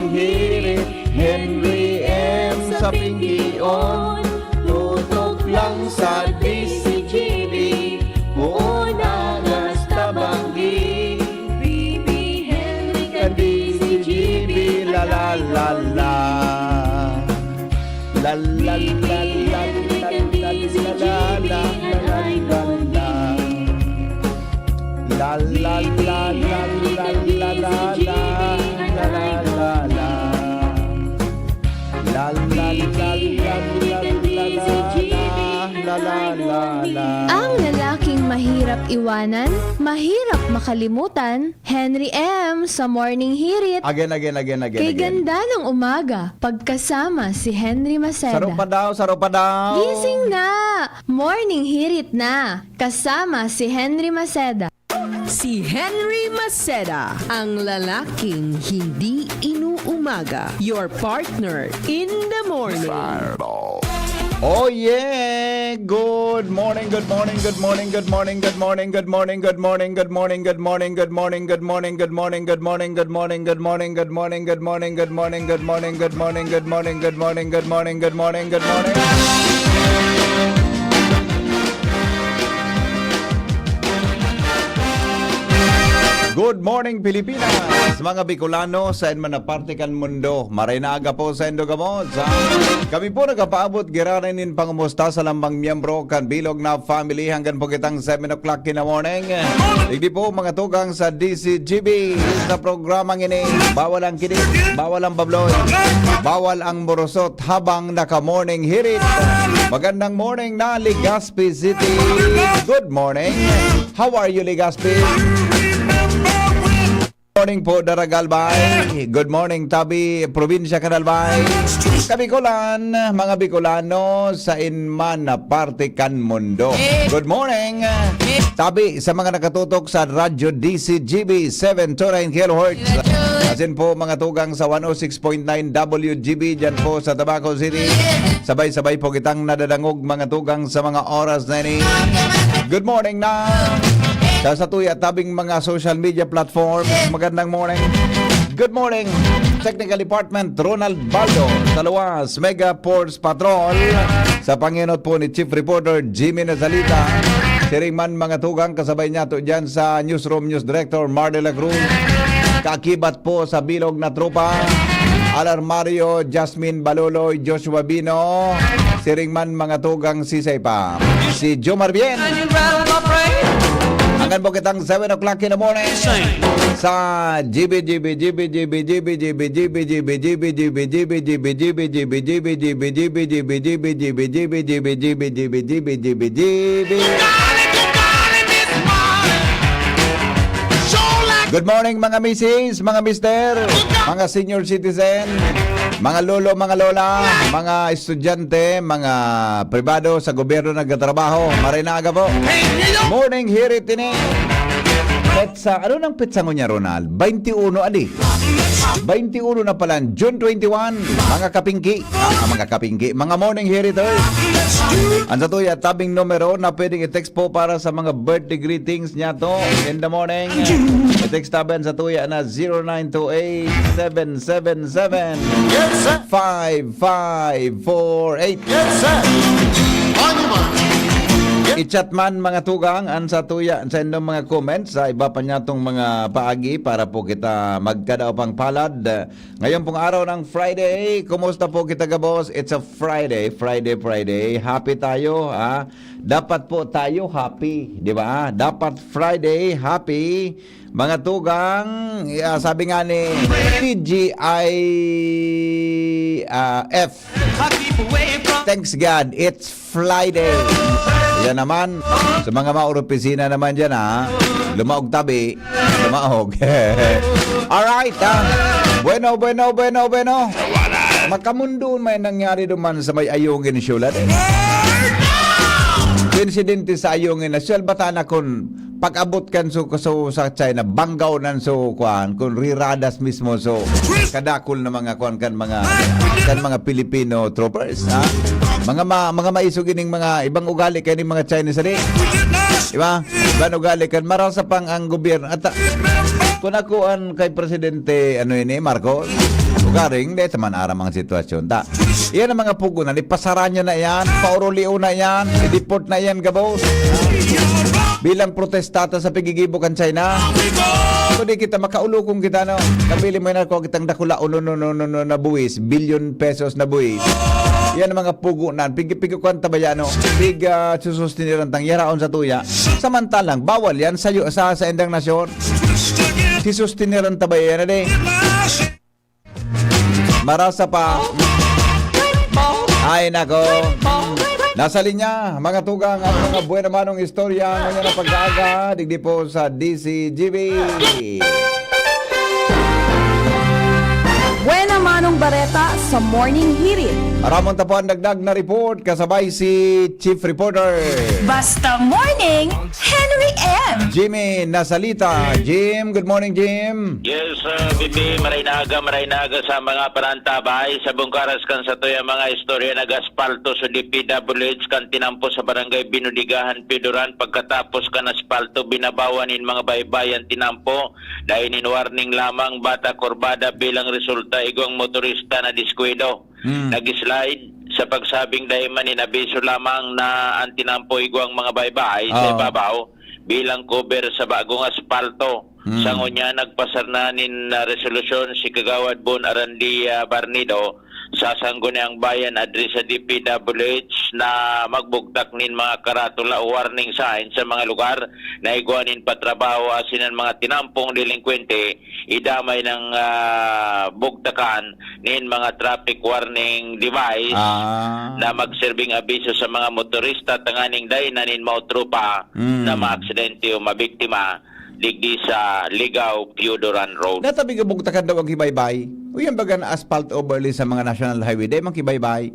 Hirit, Henry M. sa Pinggion, tutok lang sa DCGB, una nas tabanggi, BB Henry ka DCGB, la la la la, la la la la la la la la la la la la la Ang lalaking mahirap iwanan, mahirap makalimutan, Henry M. sa Morning Hirit. Again. Kay ganda ng umaga, pagkasama si Henry Saro Maceda. pa daw. Gising na! Morning Hirit na! Kasama si Henry Maceda. Si Henry Maceda, ang lalaking hindi inuumaga. Your partner in the morning. Oh yeah! Good morning. Good morning Pilipinas, mga Bicolano sa man na parte kan mundo. Maray na aga po sa Endogamo. Kami po nagpaabot giraranin pangumusta sa lambang miyembro kan bilog na family hanggang po kitang 7 o'clock in the morning. Hindi po mga tugang sa DCGB sa programang ini. Bawal ang kinig, bawal ang babloy, bawal ang morosot habang naka-morning hirit. Magandang morning na Legazpi City. Good morning. How are you Legazpi? Morning po Daragalbay. Good morning Tabi, probinsya Canalbay. Kabikulan, mga Bicolano sa inman na parte kan mundo. Good morning Tabi sa mga nakatutok sa Radyo DCGB 729 kHz. Asin po mga tugang sa 106.9 WGB dyan po sa Tabaco City. Sabay-sabay po kitang nadadangog mga tugang sa mga oras na ini. Good morning na sa tuya tabing mga social media platform. Magandang morning. Good morning Technical Department Ronald Baldo sa Luwas Mega Force Patrol sa panginot po ni Chief Reporter Jimmy Nazalita. Siring man mga tugang kasabay niya to dyan sa Newsroom News Director Mar de la Cruz. Kakibat po sa bilog na tropa Alarmario, Jasmine Baloloy, Joshua Bino. Siring man mga tugang sisay pa si Jomar Bien. Hanggang po kitang 7 o'clock in the morning sa GBGB Good morning mga misis, mga mister, mga senior citizen, mga lolo, mga lola, mga estudyante, mga pribado sa gobyerno nagtatrabaho. Marinaga po. Morning hirit ini. Petsa, ano nang petsa niya Ronald? 21 adi. 21 na pala, June 21, mga kapingki, mga morning hiriters. Ang sa tuya, tabing numero na pwedeng i-text po para sa mga birthday greetings niya to in the morning. I-text taban sa tuya na 0928-777-5548. Yes, sir. I-chat man mga tugang ang sa tuya sa inyong mga comments sa iba pa niya tong mga paagi para po kita magkadao pang palad. Ngayon pong araw ng Friday, kumusta po kita gabos? It's a Friday. Happy tayo, ha? Dapat po tayo happy, di ba? Dapat Friday happy. Mga tugang, sabi nga ni TGIF, thanks God, it's Friday. Yan naman, sa mga maopisina naman dyan ha, lumaog tabi, lumaog. Alright, bueno. Makamundo may nangyari duman sa may ayungin syulat. Insidente sa ayungin na syal batana kun pag-abot kan so sa China banggaw nan so kuan kun riradas mismo so kadakol na mga kuan kan mga Filipino troopers ha. Mga maisog ining mga ibang ugali kaning mga Chinese rin. Diba? Ibang ugali kan marasa pang ang gobyerno at kung ako kay presidente ano ini Marcos Garing, dahil man ara mga sitwasyon. Yan ang mga pugunan, ipasara nyo na yan, paurulio na yan, i-deport na yan, gabos. Bilang protestata sa pigigibukan China. Kung di kita makaulukong kita, no? Nabili mo na ko kitang dakula, na buwis, billion pesos na buwis. Yan ang mga pugunan, pigikuan tabayano, susustiniran tang yaraon sa tuya. Samantalang, bawal yan sa endang nasyon. Si sustiniran tabayan na de. Marasa pa. Ay nako. Nasa linya, mga tugang ang mga buwan namanong istorya ngayon na pag-aaga, digdi po sa DCGB. Buena Manong Bareta sa Morning Hirit. Aramon tapuan dagdag na report, kasabay si Chief Reporter Basta Morning, Henry M. Jimmy Nasalita. Jim, good morning Jim. Yes, Bibi, maray naga sa mga parantabay sa bungkaras kan sa toya mga istorya nag-aspalto sa DPWH kan tinampo sa barangay Binudigahan, Piduran pagkatapos kan aspalto binabawanin mga baybayan tinampo dahil in warning lamang bata kurbada bilang resulta igong motorista na diskwido. Nag-slide sa pagsabing dahil maninabiso lamang na ang tinampo igwang mga baybay sa ibabaw bilang cover sa bagong aspalto. Sa ngunya nagpasarnanin na resolusyon si Kagawad Bon Arandia Barnido sa sangguniang bayan adres sa DPWH na magbugtak nin mga karatula o warning sign sa mga lugar na iguanin patrabaho asinan mga tinampong delinkwente idamay ng bugtakan nin mga traffic warning device na magserbing abiso sa mga motorista tanganing day na nin mautrupa na maaksidente o mabiktima digdi sa Ligaw, Piudoran Road. Natabi ka bugtakan daw ang kibaybay. O yan baga na asphalt overlay sa mga national highway. Dahil mang kibaybay.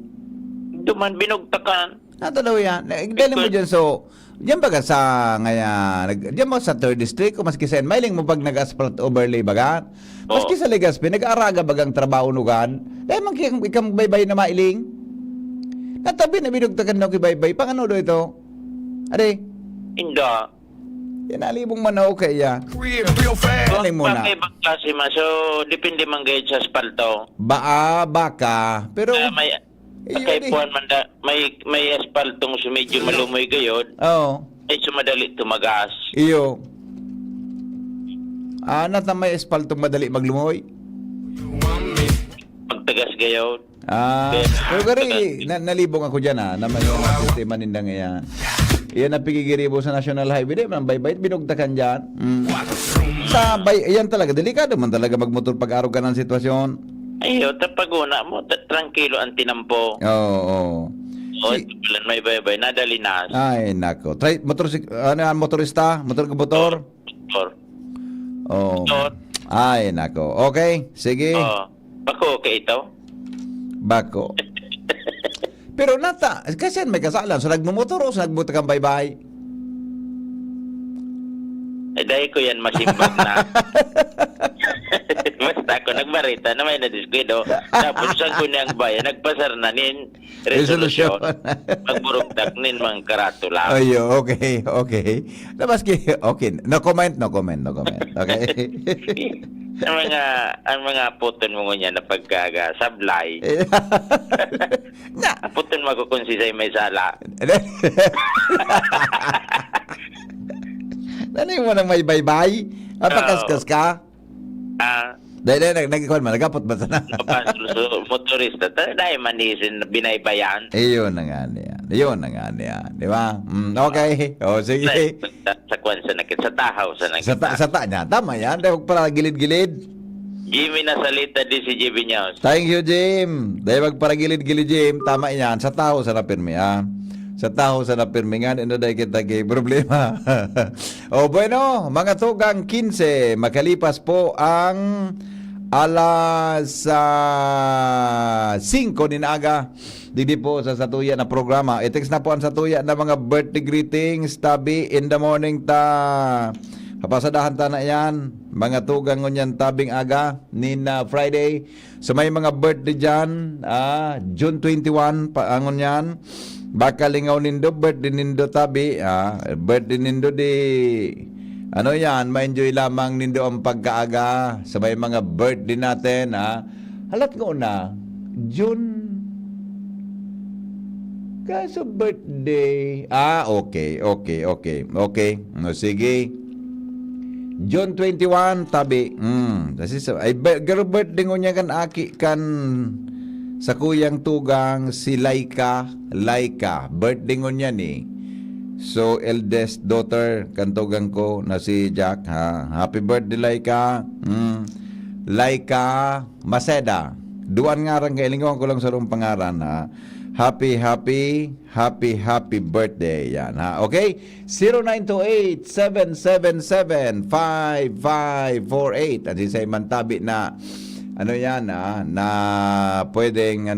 Duman binugtakan. Nato daw yan. Dali mo dyan so, yan baga sa ngayon, yan mo sa 3rd district o maski sa mailing mo pag nag-asphalt overlay baga. Maski sa Legazpi, nag-aaraga bagang trabaho nugan. Dahil mang ikang baybay na mailing. Natabi na binugtakan daw kibaybay. Pang ano daw ito? Ade? Inda. Yan alibong manaw kaya. Dali mo na. Bakit ibang klase ma? So, depende man gayud sa aspalto. Baka. Pero, May pakaipuan man da, may aspaltong medyo malumoy gayod, oo. ay sumadali tumagas. Iyo. Nat na may espaltong madali maglumoy. Pagtagas gayod. Pero gari, nalibong ako dyan na may mga sistema nindang yan. Iyan ang pigigiribo sa National Highway. Di man, baybayt, binugtakan dyan. Yan talaga, delikado man talaga magmotor pag-araw ka ng sitwasyon. Ayo, tapaguna mo, tranquilo ang tinampo. Oo. O, may baybay, nadali nas. Ay, nako. Motorista? Motor? Oo. Motor. Ay, nako. Okay, sige. Bako, okay ito? Bako. Pero kasi may kasalan. So nagmumotor o so nagbuta kang baybay? Dahil ko yan masimbag na. Basta ako nagmarita na may nadiskwido. Tapos sa kunyang bayan, nagpasarnanin resolusyon. Magburugtak nin mga karatula. Ayo, okay. Okay. No comment. Okay. ang mga puton mo niya na pagkagasablay. Ang puton magkukonsisay may sala. Nanay mo nang may baybay? Apakaskas ka? Dahil nagkikuhan man, nagkapot ba ito na? Motorista, dahil manisin binaybayan. Iyon na nga niya. Di ba? Okay. O, sige. Sa kwansa nakit, sa tahaw sa nakit. Sa ta niya. Tama yan. Dahil huwag para gilid-gilid. Jimmy nasalita di si JB News. Thank you, Jim. Dahil huwag para gilid-gilid, Jim. Tama yan. Sa tao sa napirmi, Sa tao sa napirmingan, dahil kita kay problema. O, bueno, mga tugang 15, makalipas po ang alas 5 ninaga. Didi po sa Satuya na programa. I-text na po ang Satuya na mga birthday greetings. Tabi in the morning Kapasadahan ta na yan. Mga tugang ngunyan tabing aga. Nina Friday. So may mga birthday dyan. June 21 paangon yan. Baka lingaw nindo. Birthday nindo tabi. Birthday nindo di... ma-enjoy lamang nindo ang pagkaaga. Sa may mga birthday natin. Halat ko na, June, kaso birthday. Okay. No, sige. June 21, tabi. Garo birthday ko niya kan aki kan sa kuyang tugang si Laika. Birthday ko niya ni. So, eldest daughter, kantugang ko na si Jack. Ha? Happy birthday, Laika. Laika Maseda. Duan nga rin, kailingawan ko lang sa rong pangaran. Ha? Happy birthday. Yan, ha? Okay? 0928-777-5548. At si Simon Tabi na ano yan, na pwedeng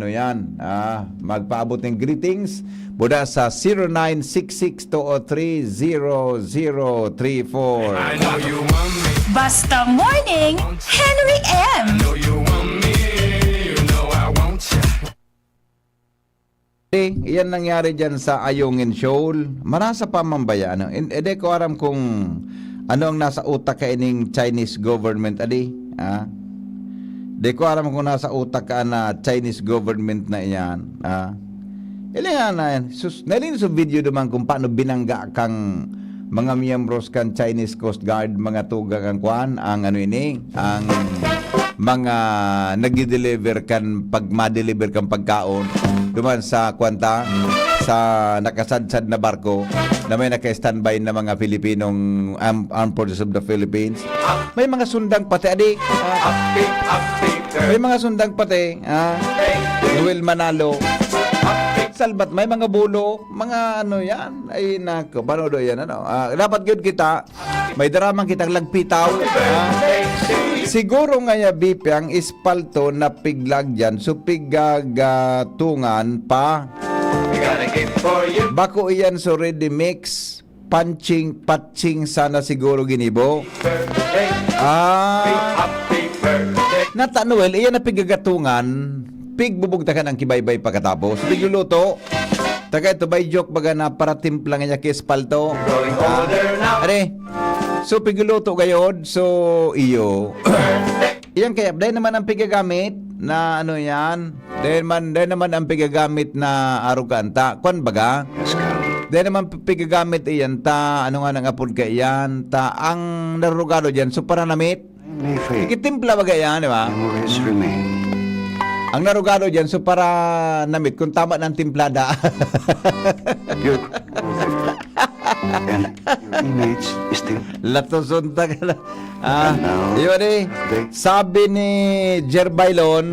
magpaabot ng greetings mula sa 0966-203-0034. Basta Morning, Henry M. Iyan nangyari dyan sa Ayungin Shoal. Marasa pa mambaya. Ede ko aram kung ano ang nasa utak ka ining Chinese government. Di ko aram kung nasa utak ka na Chinese government na iyan. Ilan na yan. Nalin sa video naman kung paano binangga kang mga miyembros kan Chinese Coast Guard, mga tugang ang kwan, ang mga nag-deliver kan, pag ma-deliver kang pagkaon, duman sa kwanta, sa nakasadsad na barko, na may naka-standby na mga Pilipinong Armed Forces of the Philippines. May mga sundang pati, adik. May mga sundang pati, Noel Manalo. Salbat, may mga bulo, mga ano yan, ay nako, paano do yan, dapat yun kita, may daramang kitang lagpitaw, siguro nga ya, BP, ang ispalto na piglag dyan, so pigagatungan pa, bako iyan so ready mix, patching sana siguro ginibo, nata Noel, iyan na pigagatungan, pigbubugtakan ang kibaybay pagkatapos. Pigluluto. Taga ito by joke baga na para timplang niya kispalto. Are. So pigluluto gayod. So iyo. Iyan kaya dahil naman ang pigagamit na ano yan. Dahil naman ang pigagamit na aruganta. Kwan baga? Dahil naman pigagamit iyan ta ano nga nang apod ka iyan ta ang narugado diyan so para namit. Ikitimpla baga yan, di ba? Ang narugado dyan, so para namit, kung tama ng timplada. Good. And your image is still... Latosunta ka na. Yun eh. Sabi ni Jerbailon,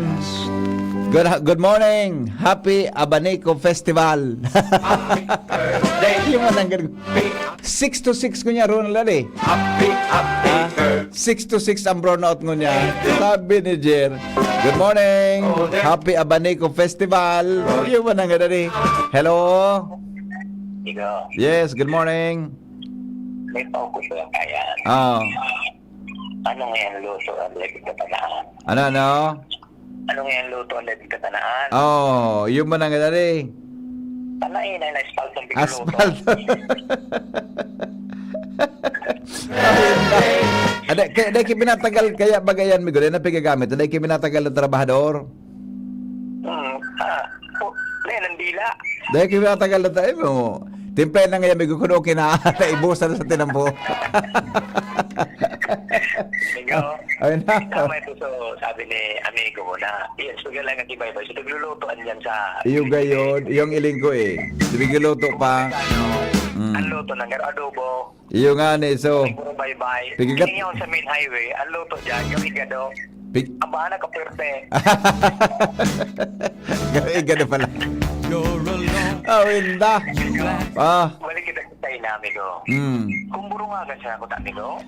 good morning. Happy Abanico Festival. Yung manang ganun. 6 to 6 ko niya, Ronald eh. 6 to 6 ang brownout ko niya. Sabi ni Jer, good morning. Happy Abanico Festival. Yung manang ganun eh. Hello. Ikaw, Yes, good morning. may focus lang kaya. Ano ngayon luto ang lebig katanaan? Ano? Ano ngayon luto ang lebig katanaan? Yung manang ganun eh. Panain na na-spalt ang bigluto. Asphalt. Ada kaya binatagal kaya bagayan mi gud na pigagamit. Ada kaya binatagal na trabahador. Ang dila. Dahil kaya binatagal na tayo mo. Timplay na ngayon, may kukuno kina ibusan sa tinampo. Ikaw, Ayun na. tama ito so sabi ni amigo mo na, yes, sugal lang ang iba-iba. So, naglulutoan yan sa... Yung gayon, yung iling ko eh. Bigiluto pa. Ang luto ng adobo. Yung nga ni, so. Puro bye-bye. Pigigat- Ngayon sa main highway, ang luto dyan, yung igado. Ang bahala ka pwerte. Gano'n pala. Winda. Balik kita sa inamigo. Kumburungagan siya ako, amigo.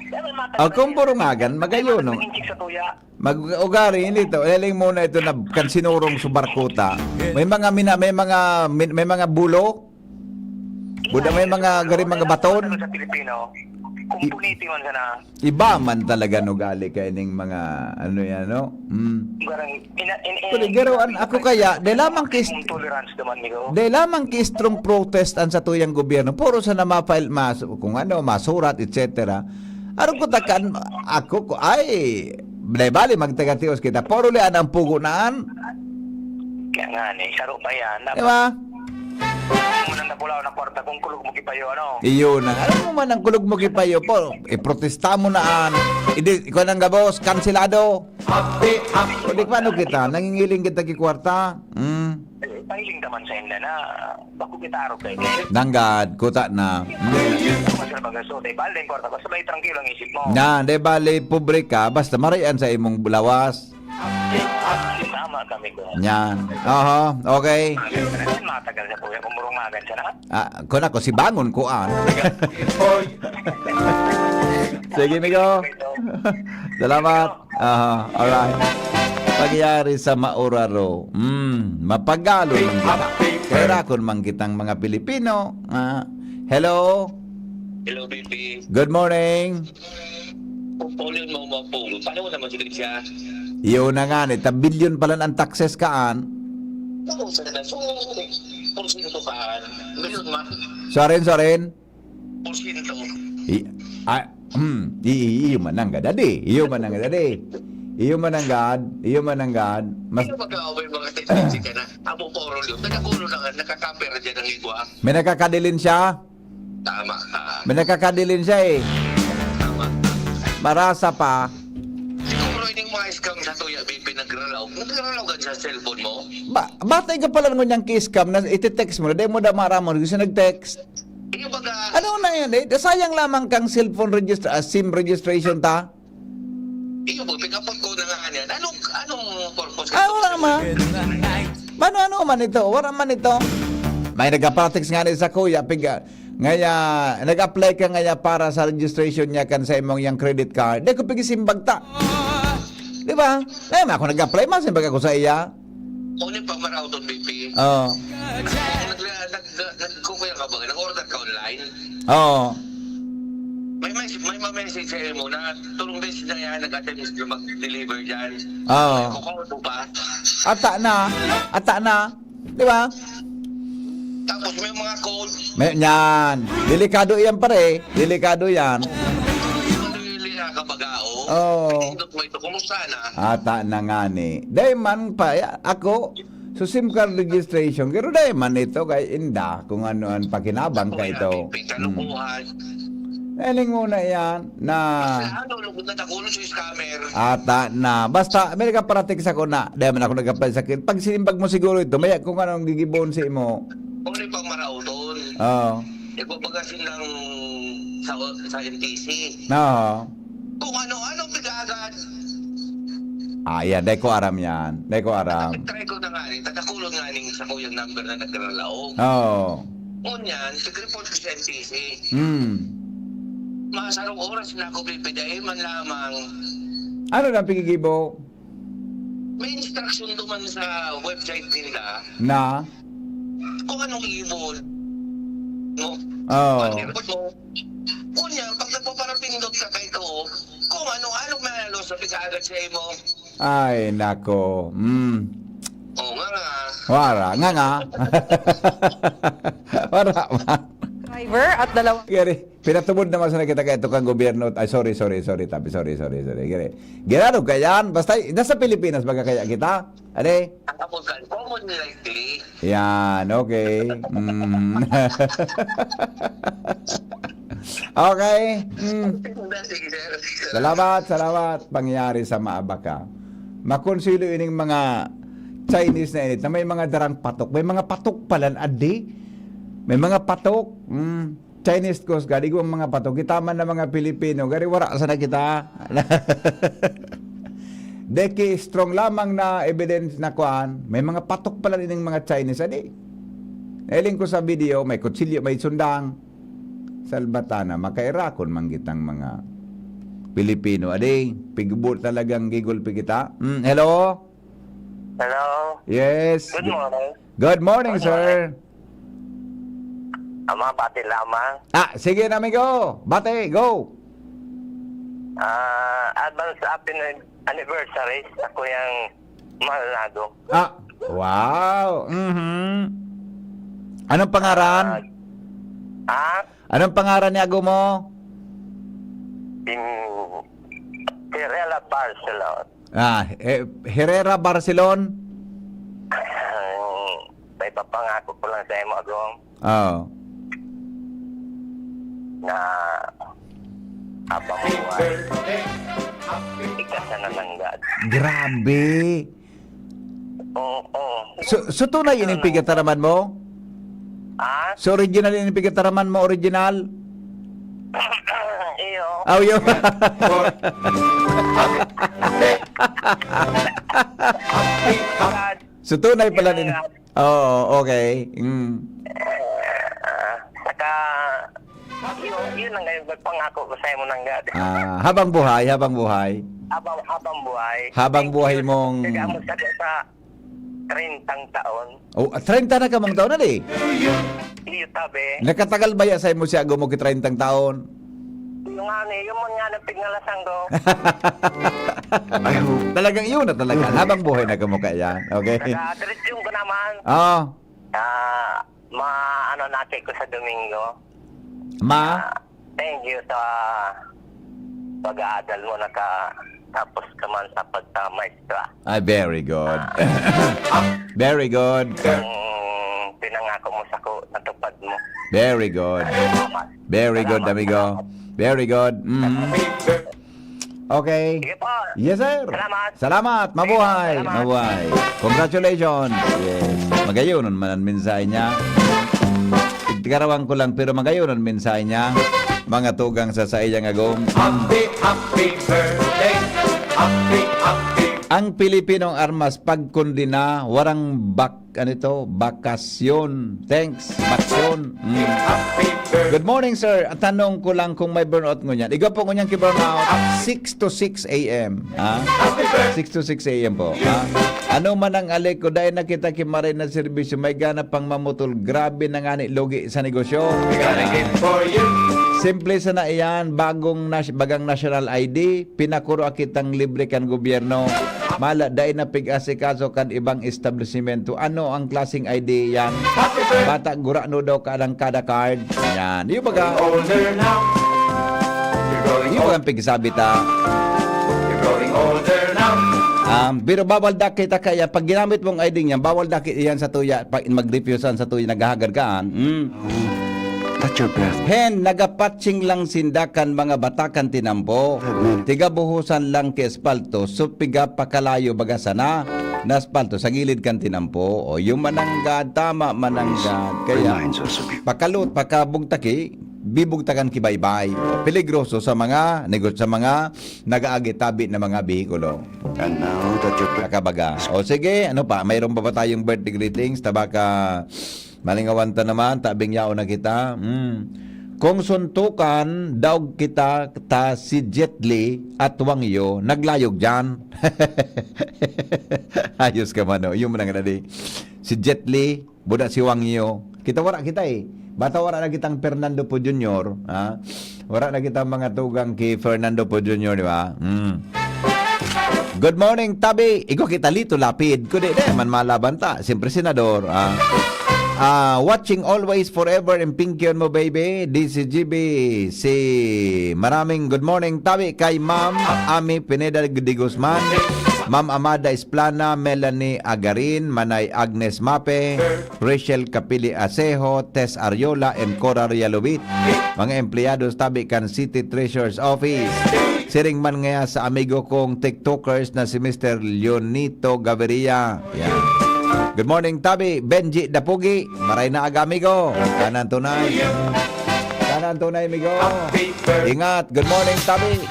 Kumburungagan, magayon, no? Mag-inchik sa tuya. Mag-ugari nito. Eling muna ito na kansinurong subarkuta. May mga bulo. Buda may mga gari mga baton. Sa Pilipino, kung puniti man sana, Iba man talaga no gali kay ning mga ano yan no. garang Kuligaroan ako kaya de lamang kis kung tolerance naman nigo. de lamang ki strong protest an sa tuyang gobyerno. Puro sa na ma-file kung ano masurat etc. Aron ko takan ako ko ay bali magtagatios kita. Puro lian ang pugunaan. Kaya nga ni, saro pa yan. Di ba? Muna na pula na kwarta kung kulog mo kipayo, ano? Iyo na. Alam mo man ang kulog mo kipayo po. Iprotesta mo naan. Ikaw nang gabos, kansilado. O di paano kita? Nangingiling kita kikwarta. Pahiling naman sa inda na bako kita araw kayo. Nanggad, kuta na. Masal magaso, day balde kwarta ko sabay tranquilo ang isip mo. Na, de bali, pobre ka, basta marian sa imong bulawas. Tama kami ko. Yan. Oho, okay. Matagal sa kuya, kumurungagan siya na. Kung ako, si Bangon ko, Sige, Migo. Salamat. Alright. Pagyari sa Mauraro. Mapagalo ng kita. Kaya rakon man kitang mga Pilipino. Hello. Hello, baby. Good morning. Pupulin mo mo po. Paano mo naman siya? Iyo na nga, billion pala ang taxes kaan. Ako sa na. So, porsyento kaan. Ngayon ma. Soren. Porsyento. Iyo mananggad, adi. Iyo mananggad. Mas, Ano mag-aaway mga tendency ka na? Amo po rolyo. Nakakulo na nga. Nakakapera dyan ang igwa. may nakakadilin siya. Tama. May nakakadilin siya eh. Tama. Marasa pa. Siguro yung mga scam sa tuya, baby, nagralaw. Nagralaw ka sa cellphone mo? Batay ka pala nung niyang kiss-cam na iti-text mo. Dahil mo damara mo. Kasi nag-text. Iyo baga, Ano na yan eh? Sayang lamang kang cellphone SIM registration ta. iyo po, pikapot ko na nga yan. Anong purpose? Wala man. Ano man ito? Wala man ito. May nagpa-text nga ni sa kuya. Ngaya, nag-apply ka ngaya para sa registration niya kan sa imong yung credit card. Di ko pigisimbag ta. Di ba? Ako nag-apply, masimbag ako sa iya. Unin pa maraw doon, baby. Oo. Nagkukuya ka ba? Nag-order ka online? Oo. May ma-message sa'yo mo na tulong beses na yan, nag-attempt na mag-deliver dyan. Oo. Kukuha pa. Ata na. Di ba? Tapos may mga code. Yan. Delikado yan pare. Delikado yan. Manili ka bagao. Oo. Pinindot mo ito. Kumusta na? Ata na nga ni. Dahil man pa, ako, so SIM card registration, pero dahil man ito, kay inda, kung ano ang pakinabang ka ito. Kalukuhan. Eling muna yan, na Ano, lugod na nakulo sa scammer. ata na. Basta, may nagaparating sa ko na, dahil man ako nagapay sa akin. Pag sinimbag mo siguro ito, may kung anong gigibon si mo. Uli pang marao doon. Oo. Igbabagasin lang sa NTC. No. Kung ano pag-agad. Yan, dahil ko aram yan. Dahil ko aram. Try ko na nga rin. Tatakulong nga rin sa kuyang number na nagralaog. Oo. Ngunyan, tig-report ko sa NTC. Masarong oras na ako pipidahin man lamang. Ano na pigigibo? May instruction duman sa website nila Na? kung anong ibon mo. Oo. Report mo. Ngunyan, pag nagpaparapindot ka kay ko, kung anong manalo sa pag-agad sa imo. Ay, nako. Oo nga nga. Wara. Nga. Wara man. Driver at dalawang Gari, pinatubod naman sa nakita ka ito kang gobyerno. Ay, sorry, Tabi. Sorry. Gari. Ginano ka yan? Basta, nasa Pilipinas baga kaya kita? Ade? Ang kapugan, common likely. Yan, okay. Okay. Sige, sir. Salamat. Pangyari sa Maabaka. Makonsilo ining mga Chinese na init na may mga darang patok. May mga patok pala, adi. May mga patok. Chinese Coast Guard, ang mga patok. Kita man na mga Pilipino. Gari, wala sa na kita. Deki, strong lamang na evidence na kuan. May mga patok pala din ng mga Chinese. Adi. Nailing ko sa video, may kutsilyo, may sundang. Salbatana, makairakon manggitang mga Pilipino. Adi, pigubot talagang gigulpi kita. Hello? Hello. Yes. Good morning. Good morning, sir. Ama, pati lamang. Sige na, amigo. Bate, go. Advance happy anniversary sa kuyang Maldonado. Wow. Anong pangaran? Anong pangaran ni Ago mo? Tirela Barcelona. Herrera Barcelon. May papangako ko lang sa imo agong Oh. na habang buhay. Ikasa na langgad. Grabe. Oo. So tunay yun yung pigataraman mo? Ah? So original yun yung pigataraman mo, original? Iyo. Oh, yun. So tunay pala din. Oo, okay. Saka, yun ang ngayon pangako ko sa imo langgad. Habang buhay. Habang buhay. Habang buhay mong... Kaya mo sa 30 taon. Oh, 30 na ka mong taon na di. Iyo tabi. Nakatagal ba ya sa mo siya mo ki 30 taon? Yung ano, yung mga nagpignalasang do. I hope Talagang yun na talaga. Habang buhay na ka mo kaya. Okay? Saka, diretsyon ko naman. Oh. Ano natin ko sa Domingo. Thank you sa pag-aadal mo tapos ka man sa pagka-maestra. Very good. Very good. Pinangako mo sa ko, natupad mo. Very good. Very good, amigo. Very good. Okay. Sige po. Yes, sir. Salamat. Salamat. Mabuhay. Salamat. Mabuhay. Congratulations. Yes. Magayonon man ang mensahe niya. Tigkarawang ko lang pero magayonon mensahe niya. Mga tugang sa iyang agong. Happy birthday. Happy. Ang Pilipinong armas pagkundina warang bakasyon. Thanks. Baksyon. Good morning, sir. At tanong ko lang kung may burnout ngunyan. Iga po ngunyan ki-burnout 6 to 6 a.m. 6 to 6 a.m. po. Ano man ang alik ko dahil nakita kimaray na serbisyo may gana pang mamutol. Grabe na nga ni logi sa negosyo. Simple sa na iyan, bagang national ID, pinakuro kitang libre kan gobyerno. Mala, dahil na pig-asikaso kan ibang establishmento. Ano ang klaseng ID yan? Bata, gurano daw ka ng kada card. Yan. Yung baga, Older now. You're growing yung old. bagang pigsabita. You're growing older now. Pero bawal dakit kaya pag ginamit mong ID niya, bawal dakit iyan sa tuya. Pag mag-refusean sa tuya, naghahagad kaan. touch your breath. Hen, nagapatching lang sindakan mga batakan tinampo. Tiga buhusan lang ke espalto, supiga pakalayo bagasana na espalto sa gilid kan tinampo. O yung mananggad, tama mananggad. Kaya Reminds us of you. pakalut, pakabugtaki, bibugtakan kibaybay. Peligroso sa mga sa mga nag-aagitabi na mga bihikulo. And now that your breath Nakabaga. O sige, ano pa? Mayroon pa ba tayong birthday greetings? Tabaka malingawan ta naman, tabing yao na kita. Kung suntukan, daw kita ta si Jet Li at Wangyo, naglayog dyan. Ayos ka man, no? Yung manang nadi. Si Jet Li, buda si Wangyo. Kita wala kita eh. Bata wala na kitang Fernando Po Jr. Ha? Wala na kitang mga tugang kay Fernando Po Jr. Di ba? Good morning, Tabi. Iko kita lito lapid. Kundi man malaban ta. Siyempre senador. Watching always forever and Pinkion mo baby. DCGB. Si maraming good morning, Tabi. Kay Ma'am Ami Pineda de Guzman. Ma'am Amada Esplana, Melanie Agarin, Manay Agnes Mape, Rachel Capili Asejo, Tess Ariola, and Cora Rialubit. Mga empleyados tabi kan City Treasurer's Office. Siring man nga sa amigo kong TikTokers na si Mr. Leonito Gaviria. Yan. Good morning, Tabi. Benji Dapugi. Maray na aga, amigo. Kanan tunay. Kanan tunay, amigo. Ingat. Good morning, Tabi.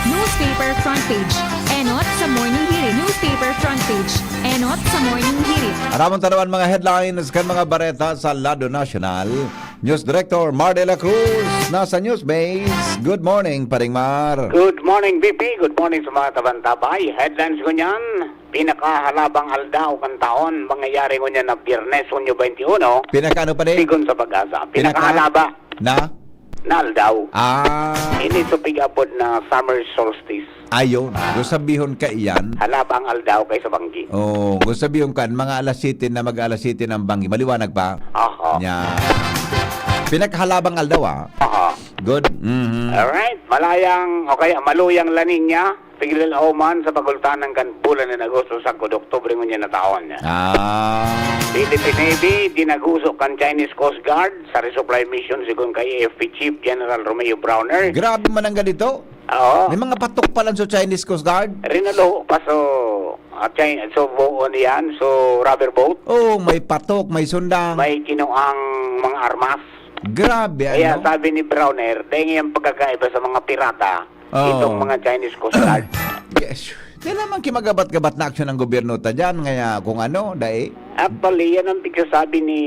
Newspaper front page. Enot sa morning hirit. Newspaper front page. Enot sa morning hirit. Aramon tanawan mga headlines kan mga bareta sa Lado National. News Director Mar de la Cruz nasa News Base. Good morning, Paring Mar. Good morning, VP. Good morning sa mga tabantabay. Headlines ko niyan, pinakahalabang aldaw kan taon, mangyayari ko niyan na Biyernes, Hunyo 21, Pinakaano pa din? sigon sa pag-asa. Pinakahalaba Na? na aldaw. Ini sa pigapod na summer solstice. Ayon. Gusto sabihon ka iyan. Halabang aldaw kay sa banggi. Oh, gusto sabihon ka mga alas 7 na mag-alas 7 ng banggi. Maliwanag pa? Aha. Nya. Pinakahalabang aldaw, Aha. Good. Mhm. Alright, malayang, o kaya maluyang lanin niya, tigilal auman sa pagultanan kan bulan ng Agosto sa Oktubre ngunyan na taon. Philippine Navy, dinagusok kan Chinese Coast Guard sa resupply mission sigun kay AFP Chief General Romeo Browner. Grabe man ang ganito. Oo. May mga patok pa lang sa Chinese Coast Guard. Rinalo pa China, so buo niyan, so rubber boat, Oh, may patok, may sundang. may kinuang mga armas. Grabe, Kaya ano? sabi ni Browner, dahil yung pagkakaiba sa mga pirata, Oo. itong mga Chinese Coast Guard. Yes. Di naman kimagabat-gabat na aksyon ng gobyerno ta dyan. Ngaya kung ano, dahil. Actually, yan ang pigsasabi ni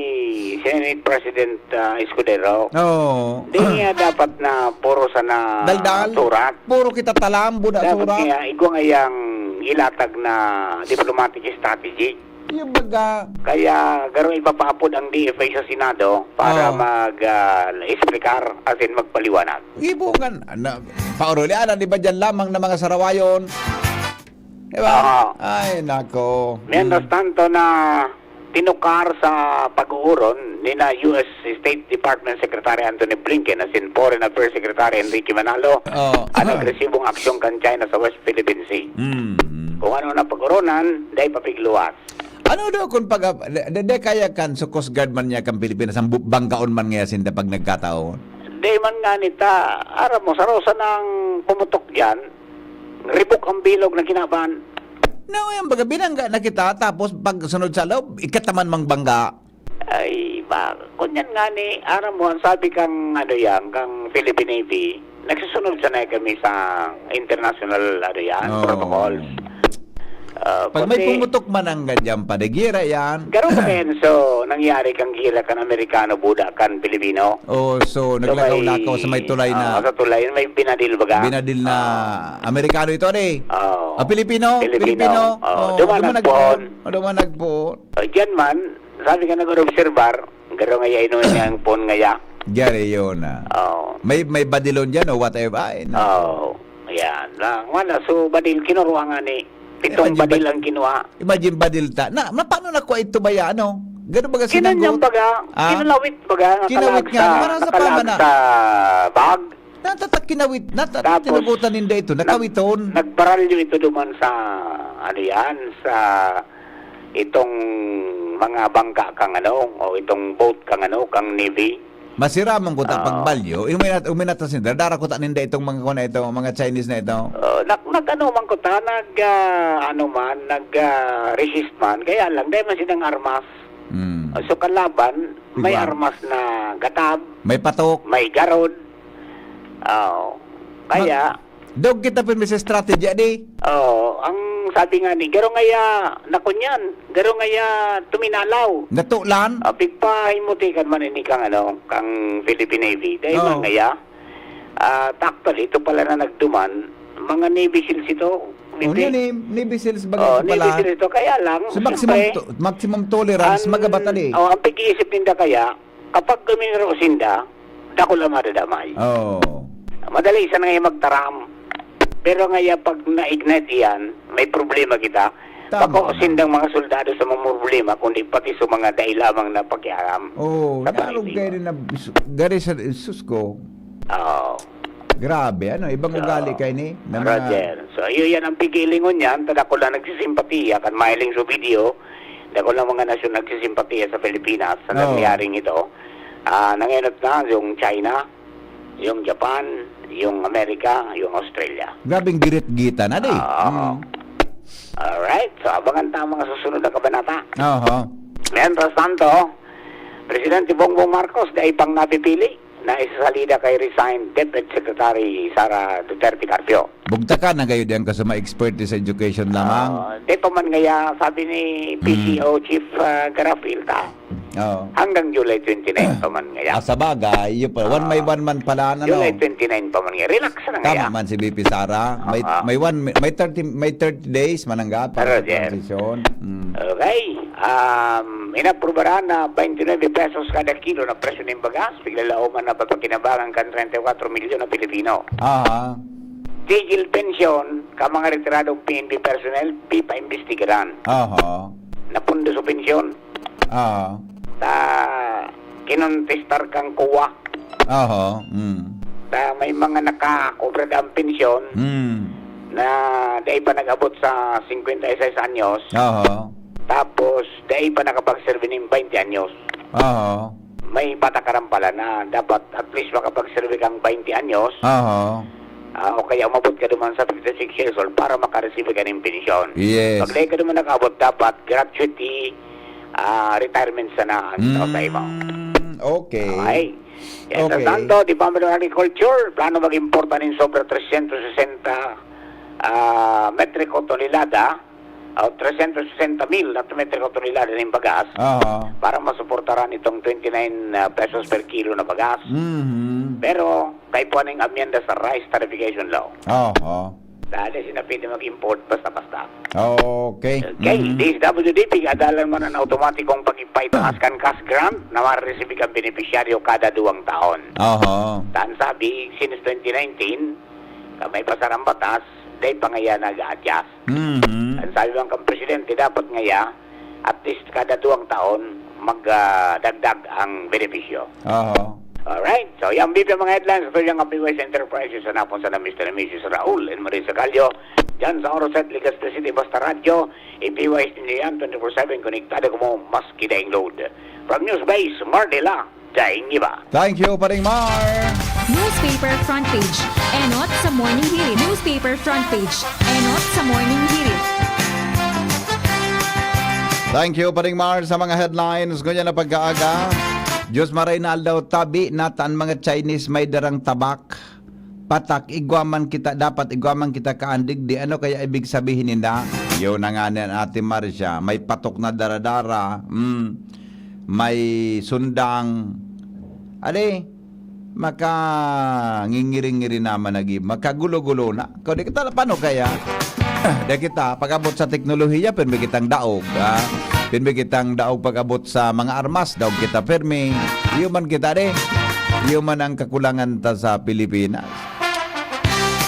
Senate President Escudero. Oh. Di niya dapat na puro sana Daldal. surat. Puro kita talambo na Dapat surat. kaya igwang ayang ilatag na diplomatic strategy. Yung baga, Kaya garo ipapaapod ang DFA sa Senado para Oo. mag-explicar as in magpaliwanag. ibungan. Paurulian, di ba dyan lamang na mga sarawayon? Diba? Oo. Ay, nako. Mientras tanto na tinukar sa pag-uuron ni na US State Department Secretary Anthony Blinken as in Foreign Affairs Secretary Enrique Manalo Oo. ang agresibong aksyon kan China sa West Philippine Sea. Kung ano na pag-uronan, dahil papigluwas. Ano daw kung pag... Dede kaya kan sa Coast Guard man niya kang Pilipinas, ang bangkaon man nga sinda pag nagkataon. Di man nga nita, aram mo, sa rosa ng pumutok dyan, ribok ang bilog na kinaban. No, yung baga binangga na kita, tapos pag sunod sa loob, ikataman mang bangga. Ay, ba, kunyan nga ni, aram mo, ang sabi kang, ano yan, kang Philippine Navy, nagsusunod sanay kami sa international, ano yan, Oo. protocols. Pag may pumutok man ang ganyan pa, gira yan. Garo ko so, nangyari kang gira kan Amerikano, Buda kan Pilipino. Oh, so naglakaw-lakaw sa may tulay na sa tulay, may binadil baga. binadil na Amerikano ito, Oo. Pilipino? Pilipino. Dumanag Dumanag po. Diyan man, sabi ka nag-observar, garo nga yain niya ang phone nga ya. Gari yun Oo. May badilon dyan o whatever. Ay, no. Oo. Ayan. Wala, so badil, kinuruha nga ni. Pitong Imagine badil ang kinuha. Imagine badil ta. Paano nakuha ito ba yan, ano? Ganun baga Kinanyang sinagot? baga, Ah? kinalawit baga, Kinawit nga, parang sa pama na. sa bag. Natatak kinawit. Tapos, Tinabutan ninda ito. Nakawiton. Nagbaralyo ito duman sa, ano yan, sa itong mga bangka kang ano, o itong boat kang ano, kang Navy. Masira mong kuta pagbalyo. Uminata sinda. Darakutan ninda itong mga kuna ito, mga Chinese na ito. Nag-ano man ko ta, nag-resist man, kaya lang, dahil man silang armas. So kalaban, may Diba? armas na gatab, May patok. may garod. Kaya, Dog kita pin sa strategy di. ang sabi nga ni, garo ngaya, nakunyan, garo ngaya tuminalaw. Natulan. Pigpahimutikan man ini kang ano, kang Philippine Navy. Dahil Oo. man ngaya, taktal, ito pala na nagduman, mga Navy SEALs ito. O niya ni Navy Seals Oh, bagay Navy pala. SEALs ito, kaya lang, So maximum siyempre, maximum tolerance magabata di. ang pag-iisip ninda kaya, kapag guminero sinda, dako lang madadamay. Oh. Madali isa na ngayon magtaram. Pero ngayon pag na-ignite iyan, may problema kita. Tama. Bako sindang mga soldado sa mga problema, kundi pati sa mga dailamang na pakialam. Oh, Sa narog Pilipino. kayo rin na gari sa sus ko. Oo. Grabe, ano, ibang ugali kayo ni. Na mga- Roger. So, yan ang pigilingon niyan. Tada ko lang nagsisimpatiya. Kan mahiling sa video, tada ko lang mga nasyon nagsisimpatiya sa Pilipinas sa Oo. nangyaring ito. Nangyayot na yung China, yung Japan, yung Amerika, yung Australia. Grabing girit-gita na di. Oo. Alright. So, abangan tayo mga susunod na kabanata. Oho. Mientras tanto, Presidente Bongbong Marcos dahil pang napipili na isasalida kay resigned Deputy Secretary Sara Duterte Carpio. Bugtakan na kayo diyan kasi ma-expert sa education lamang. Di pa man kaya sabi ni PCO Chief Garafil ta, Oo. hanggang July 29 pa man kaya. Sa bagay, yun pa. One by one man pala, ano. July 29 pa man kaya. Relax na kaya. Tama man si BP Sara. May 30 days mananggap para sa Roger. transition. Okay. Inaprubaran na 29 pesos kada kilo na presyo ng bagas. Biglalauman na papakinabangan kan 34 milyon na Pilipino. Aha. Tigil pensyon ka mga retiradong PNP personnel, pipaimbestigaran. Aha. Napundo sa pensyon. Ah. Ta kinuntestar kang kuwa. Oho. Na may mga nakakobra ang pensyon na dahil pa nag-abot sa 56 anyos, Oho. tapos dahil pa nakapagserve ng 20 anyos. Oho. May patakaran pala na dapat at least makapagserve kang 20 anyos Oho. o kaya umabot ka naman sa 56 years old para makareceive ka ng pensyon. Yes. Pag dahil ka naman nakabot, dapat gratuity retirement sana ang sa iba. Okay. Okay. Yes, Okay. tanto, Department of Agriculture, plano mag-importa ng sobra 360 metriko tonelada o 360,000 na metriko tonelada ng bagas Oho. para masuportaran itong 29 pesos per kilo na bagas. Mhm. Pero, kay po ng amyenda sa Rice Tarification Law. Oho. Dahil sinapili mag-import basta-basta. Okay. Okay, DSWD, kadalan mo ng automatikong pag-ipay taas kan cash grant na ma-receive ang beneficiaryo kada 2 taon. Oho. Tan sabi, since 2019, may pasarang batas, dahil pa ngaya nag-adjust. Mhm. Ang sabi ng presidente, dapat ngaya, at least kada 2 taon, magdagdag ang benepisyo. Oho. Alright, so yung BP mga headlines ito yung West Enterprises sa napon sa na Mr. and Mrs. Raul and Marisa Calio dyan sa Oroset, Legazpi City, Basta Radio IPYS ninyo yan 24/7 konektado ko mo maski daing load from News Base, Mardela daing iba. Thank you, Paring Mar. Newspaper front page. Enot sa morning hirit. Newspaper front page. Enot sa morning hirit. Thank you, Paring Mar, sa mga headlines. Ganyan na pagkaaga. Diyos maray na aldaw tabi natan mga Chinese may darang tabak. Patak, igwaman kita, dapat igwaman kita kaandig. Di ano kaya ibig sabihin nila? Yun na nga niyan, Ate Marcia. May patok na daradara. May sundang. Ali, ngingiring-ngiri naman nagib. Makagulo-gulo na. Kung di kita, paano kaya? Di kita, pag-abot sa teknolohiya, pirmi kitang daog. Pirmi kitang daog pag-abot sa mga armas. Daog kita pirmi. Iyon kita de. Iyon man ang kakulangan ta sa Pilipinas.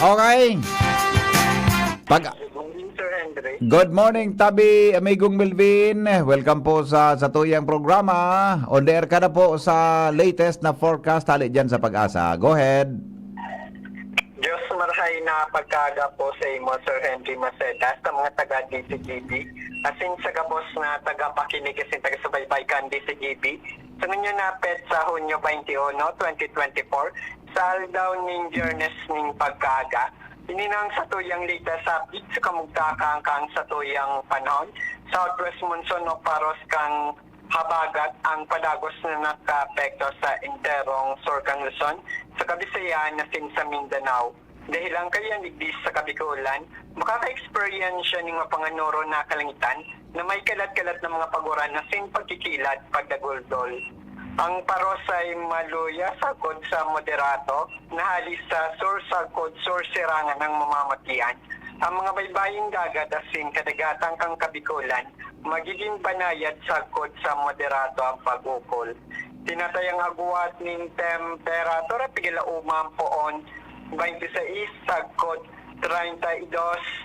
Okay. Good morning, Tabi, amigong Melvin. Welcome po sa tuyang programa. On the air ka na po sa latest na forecast hali dyan sa Pag-asa. Go ahead. Diyos marahay na pagkaga po sa imo, Sir Henry Maceda, sa mga taga-DCGB. Asin sa gabos na taga-pakinig asin taga-subaybay kan DCGB. Sa ngayon napet sa Hunyo 21, 2024, sa aldaw ning Journes ning pagkaga. Ininang sa tuyang latest update sa kamugtakang kang sa tuyang panahon. Southwest monsoon o paros kang habagat ang padagos na nakaapekto sa interong Sorkang Luzon, sa Kabisayan na sa Mindanao. Dahil ang kaya nigdis sa Kabikulan, makaka-experience siya ng mapanganuro na kalangitan na may kalat-kalat na mga paguran na sin pagkikilat, pagdaguldol. Ang paros ay maluya sagod sa moderato na halis sa sur sagod sur sirangan ng mamamagian. Ang mga baybaying dagat asin kadagatang kang Kabikulan, magiging banayad sagod sa moderato ang pag-ukol. Tinatayang agwat ning temperatura pigila umampoon 26 sagod 32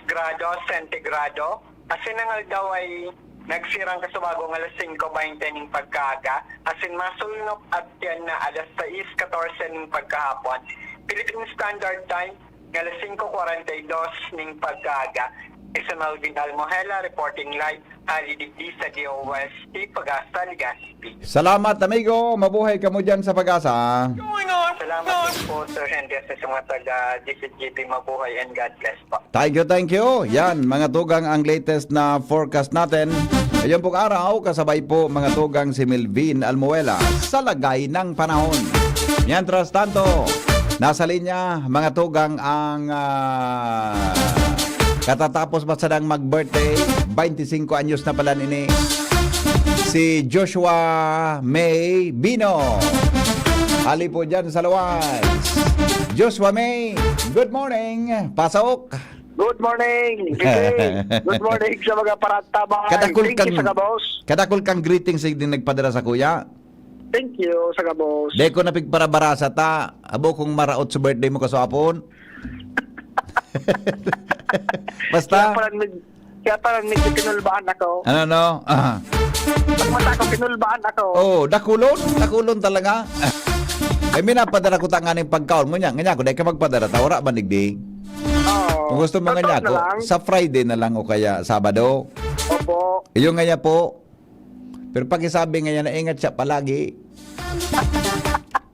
grados sentigrado. Asin ang aldaw ay nagsirang kasubagong alas 5:20 ning pagkaaga. Asin masulnop at yan na alas 6:14 ning pagkahapon. Philippine Standard Time alas 5:42 ning pagkaaga. Isa Melvin Almohela reporting live halidigdi sa DOST Pag-asa, Legazpi. Salamat, amigo. Mabuhay ka mo dyan sa Pag-asa. Salamat din po, Sir Henry, sa mga taga-DCGP. Mabuhay and God bless po. Thank you. Yan, mga tugang ang latest na forecast natin. Ngayon pong araw, kasabay po mga tugang si Melvin Almuela sa lagay ng panahon. Mientras tanto, nasa linya, mga tugang ang katatapos ba sadang mag-birthday, 25 anyos na pala nini, si Joshua May Bino. Hali po dyan sa Luwais. Joshua May, good morning. Pasok. Good morning. Good morning sa mga parantabay. Thank you sa kabos. Kadakol kang greetings din nagpadala sa kuya. Thank you sa kabos. Deko na pigparabarasa ta. Abo kung maraot sa birthday mo kasapon. Basta. Kaya parang medyo tinulbaan ako. Ano no? Pag mata ko, kinulbaan ako. Oh, dakulon talaga. Ay, minapadara ko tanganing pagkaon mo niya. Nga ko, dahil ka magpadara, tawara ba nigdi? Oo. Kung gusto mo nga niya Totoo ko, na lang. sa Friday na lang o kaya Sabado. Opo. Iyo nga niya po. Pero pag isabi nga niya na ingat siya palagi.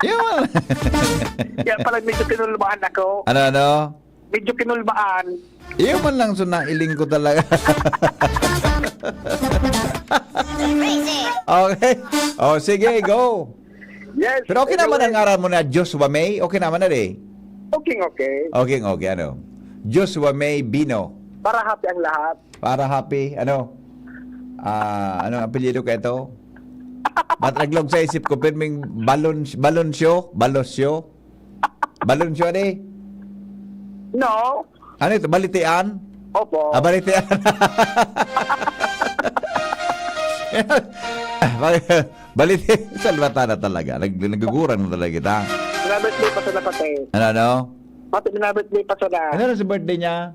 Yun. Kaya pala medyo kinulbaan ako. Ano? Medyo kinulbaan. Iyo man lang sunailing ko talaga. Okay. Oh, sige, go. Yes. Pero okay naman ang anyway. ngaran mo na Joshua May. Okay naman na rin. Okay. Okay, ano? Joshua May Bino. Para happy ang lahat. Para happy, ano? Ano ang apelyido ka ito? Matraglog sa isip ko, pero may Balonsyo, ade? No. Ano ito, balitian? Opo. Balitian. Balitian, salbata na talaga. Nagugurang na talaga kita. Binabirthday pa sila pati. Ano? Pati binabirthday pa sila. Ano na sa birthday niya?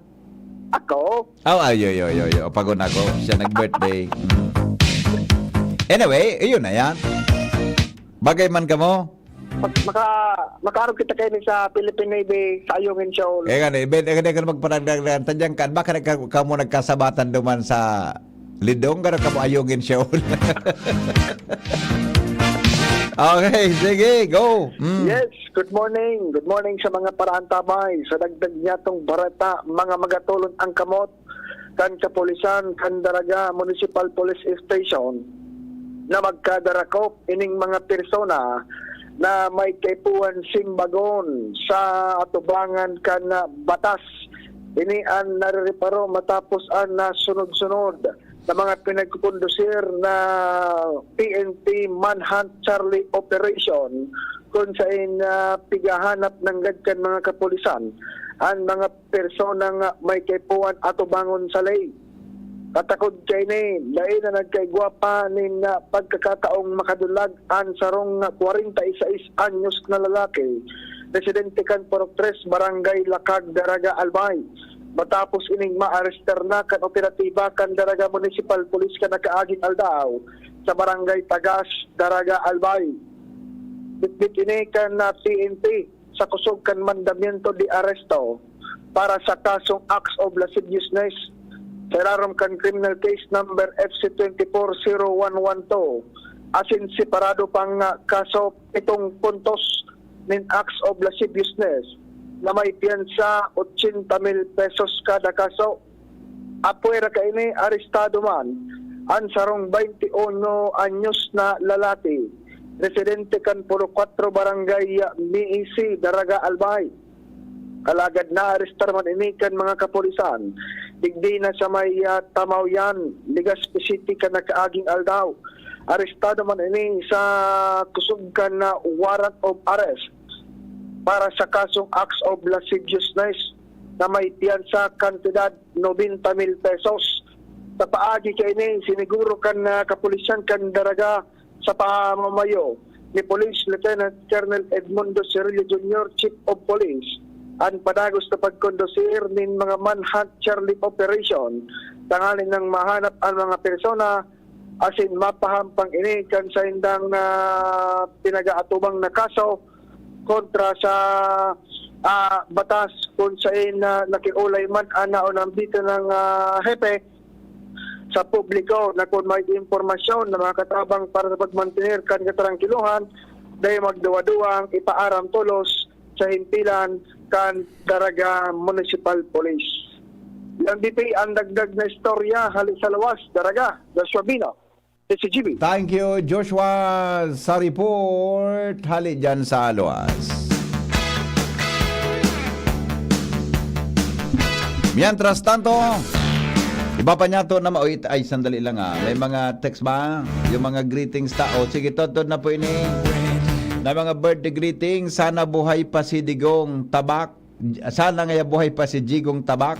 Ako? Oh, yo. Pagod ako. Siya nag-birthday. Anyway, yun na yan. Bagay man ka mo. Makaroon kita kayo sa Philippine Navy sa Ayungin Show. Nga ka magpanagdagan. Tadyang ka, baka ka mo nagkasabatan duman sa Lidong, gano'n ka mo ayungin siya. Okay, sige, go. Yes, good morning. Good morning sa mga paraantabay. Sa dagdag niya tong barata, mga magatulon ang kamot, kan kapulisan, kan Daraga Municipal Police Station, na magkadarakop ining mga persona na may kaipuan simbagon sa atubangan kan batas. Ini ang narireparo matapos ang nasunod-sunod na mga pinagkukondusir na PNP Manhunt Charlie Operation kung saan pigahanap ng gadkan mga kapulisan ang mga personang may kaipuan atubangon sa lay. Katakod kay ni, dahil na nagkaigwapa nin pagkakataong makadulag ang sarong 46 anyos na lalaki, residente kan Porok 3, Barangay Lakag, Daraga, Albay. Matapos ining ma-arrester na kan operatiba kan Daraga Municipal Police kan nakaaging aldaw sa Barangay Tagas, Daraga, Albay. Bitbit ini kan PNP sa kusog kan mandamiento di aresto para sa kasong acts of lasciviousness sa ilalim kan criminal case number FC240112 asin separado pang kaso 7 puntos nin acts of lasciviousness na may piyansa 80,000 pesos kada kaso. Apuera ka ini arestado man ang sarong 21 anyos na lalaki, residente kan Puro 4 Barangay Miisi, Daraga, Albay. Kalagad na arestar man ini kan mga kapulisan. Digdi na sa may Tamawyan, Legazpi City kan nakaaging aldaw. Arestado man ini sa kusog kan na warrant of arrest para sa kasong acts of lasciviousness na may piyansa kantidad 90,000 pesos. Sa paagi kay ini, siniguro kan kapulisan kan Daraga sa pamamayo ni Police Lieutenant Colonel Edmundo Cirillo Jr., Chief of Police, ang padagos na pagkondosir nin mga Manhunt Charlie Operation tangalin ng mahanap ang mga persona asin mapahampang ini kan sa indang pinagaatubang na kaso kontra sa batas kung saan nakiulay man anaon ang bito ng hepe sa publiko na kung may impormasyon na mga katabang para sa pagmantenir kan katarangkiluhan dahil magduwa-duwang ipaaram tulos sa himpilan kan Daraga Municipal Police. Ang DP ang dagdag na istorya hali sa lawas, Daraga, Joshua Bino, SCGB. Thank you, Joshua, sa report. Hali dyan sa Aluas. Mientras tanto, iba pa niya to na ay sandali lang may mga text ba? Yung mga greetings tao. Sige, totoo na po ini. Na mga birthday greetings, sana buhay pa si Digong Tabak. Sana nga buhay pa si Jigong Tabak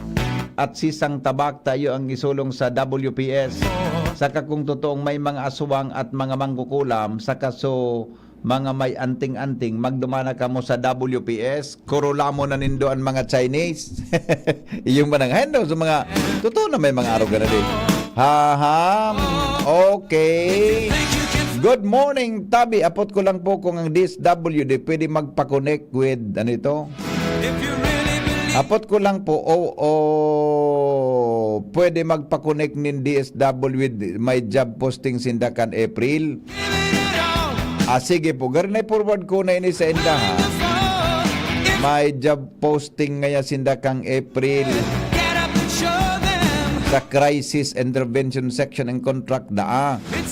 at Sisang Tabak tayo ang isulong sa WPS. Saka kung totoong may mga aswang at mga mangkukulam, saka so mga may anting-anting, magdumana ka mo sa WPS, kurula mo na nindo ang mga Chinese. Iyong manang hendo sa mga, totoo na may mga araw ka na din. Okay. Good morning, Tabi. Apot ko lang po kung ang DSWD pwede magpa-connect with, ano ito? Apot ko lang po, pwede magpa-connect ng DSW with my job posting sindakan April. Sige po, garinay forward ko na ini sa inda ha. May job posting ngaya sindakang April sa Crisis Intervention Section and Contract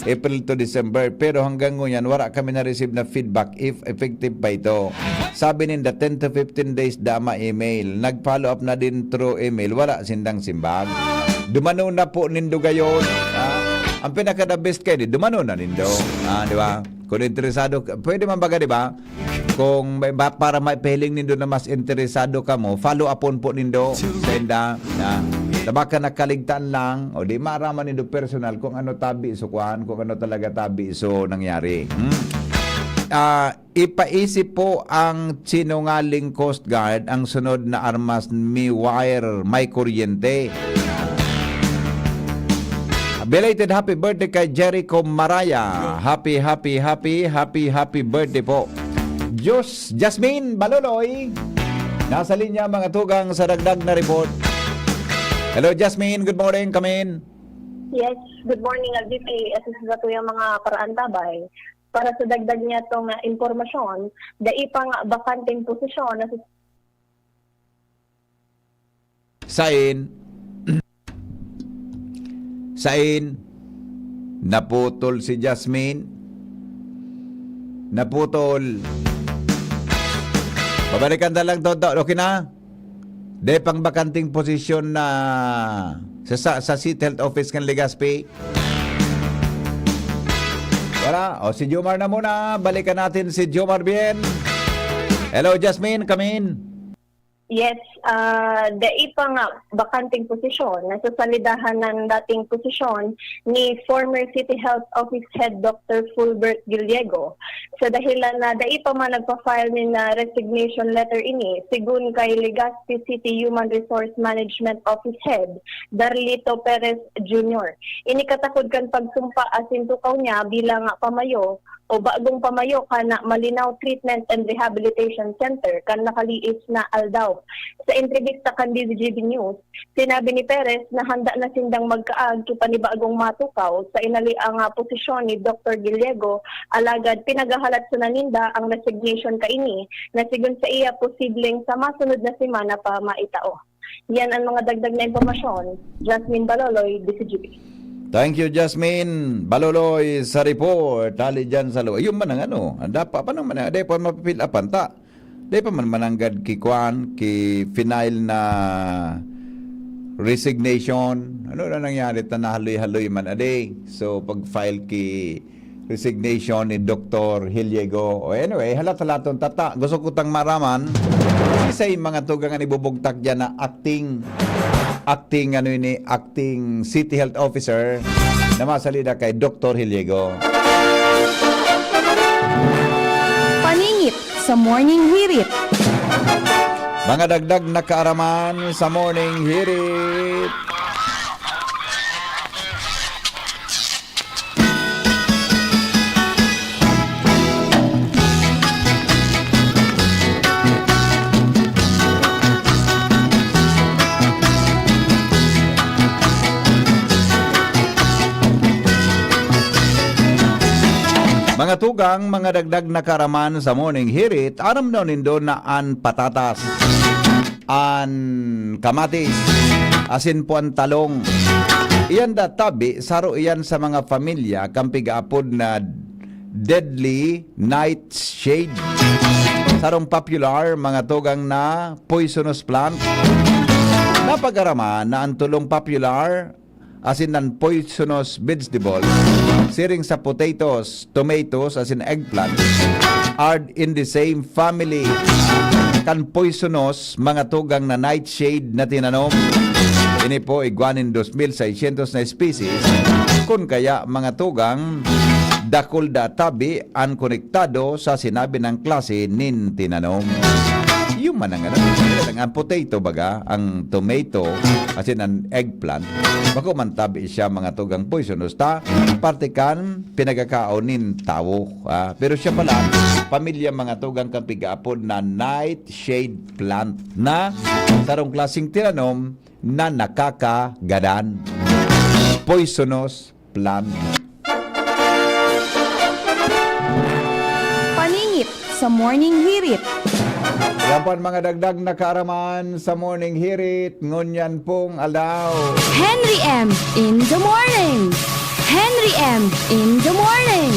April to December. Pero hanggang ngayon, wala kami na-receive na feedback if effective pa ito. Sabi ninda 10 to 15 days ma-email. Nag-follow up na din through email. Wala sindang simbag. Dumano na po nindo gayon. Ang pinaka-the best kayo, dumano na nindo. Di ba? Kung interesado, pwede man baga, di ba? Kung para maipahiling nindo na mas interesado ka mo, follow upon po nindo. Senda. Baka nakaligtaan lang, o di maaraman nindo personal kung ano tabi isukuhan, kung ano talaga tabi iso nangyari. Ipaisip po ang sinungaling Coast Guard ang sunod na armas may wire, may kuryente. Belated happy birthday kay Jericho Maraya. Happy birthday po. Jasmine Baloloy. Nasa linya mga tugang sa dagdag na report. Hello Jasmine, good morning, come in. Yes, good morning, LGP. Assist na po yung mga paraantabay. Para sa dagdag niya itong impormasyon, daipang bakanting posisyon na Sain, naputol si Jasmine. Naputol. Babalikan na lang, Toto. Okay na? Dahil pang bakanting posisyon na sa City Health Office kan Legazpi. Wala. O si Jomar na muna. Balikan natin si Jomar bien. Hello Jasmine, come in. yes, daipang bakanting posisyon na sa salidahan ng dating posisyon ni former City Health Office Head Dr. Fulbert Gillego. Sa dahilan na daipa man nagpa-file ni na resignation letter ini, sigun kay Legazpi City Human Resource Management Office Head, Darlito Perez Jr. Ini katakod kan pagsumpa asin tukaw niya bilang pamayo o bagong pamayo kana Malinaw Treatment and Rehabilitation Center kan nakaliis na Aldaw. Sa entrevista kan DZGB News, sinabi ni Perez na handa na sindang magkaag panibagong matukaw sa inaliang posisyon ni Dr. Gillego, alagad pinagahalat sa naninda ang resignation kaini na sigun sa iya posibleng sa masunod na semana pa maitao. Yan ang mga dagdag na impormasyon. Jasmine Baloloy, DZGB. Thank you, Jasmine Baloloy sa report. Tali dyan sa loob. Yung man ang ano. Dapat pa naman. Dahil pa mapipil apan ta. Dahil pa man mananggad ki Kwan, ki final na resignation. Ano na nangyari? Tanahaloy-haloy man ade. So, pag-file ki resignation ni Dr. Gillego. Anyway, halat-halaton tata. Gusto ko tang maraman. Isa'y mga tugang ibubugtak dyan na acting City Health Officer na masalida kay Dr. Gillego. Paningit sa Morning Hirit. Mga dagdag na kaaraman sa Morning Hirit. Mga tugang, mga dagdag na karaman sa Morning Hirit, aram daw nindo na an patatas, an kamatis, asin po ang talong. Iyan da tabi, saro iyan sa mga pamilya, kampigaapod na deadly nightshade. Sarong popular, mga tugang na poisonous plant. Napag-araman na ang tulong popular, asin ng poisonous vegetable, siring sa potatoes, tomatoes, as in eggplant, are in the same family. Kan poisonous, mga tugang na nightshade na tinanom. Ini po iguanin 2,600 na species. Kung kaya mga tugang, dakol da tabi ang konektado sa sinabi ng klase nin tinanom. man ang ano. Ang potato baga, ang tomato, as in ang eggplant, bako man tabi siya mga tugang poisonous ta, parte kan pinagkakaonin tao. Pero siya pala, pamilya mga tugang kapigapon na nightshade plant na sarong klaseng tiranom na nakakagadan. Poisonous plant. Paningit sa Morning Hirit. Yan po ang mga dagdag na kaaraman sa Morning Hirit. Ngunyan pong alaw. Henry M. in the morning. Henry M. in the morning.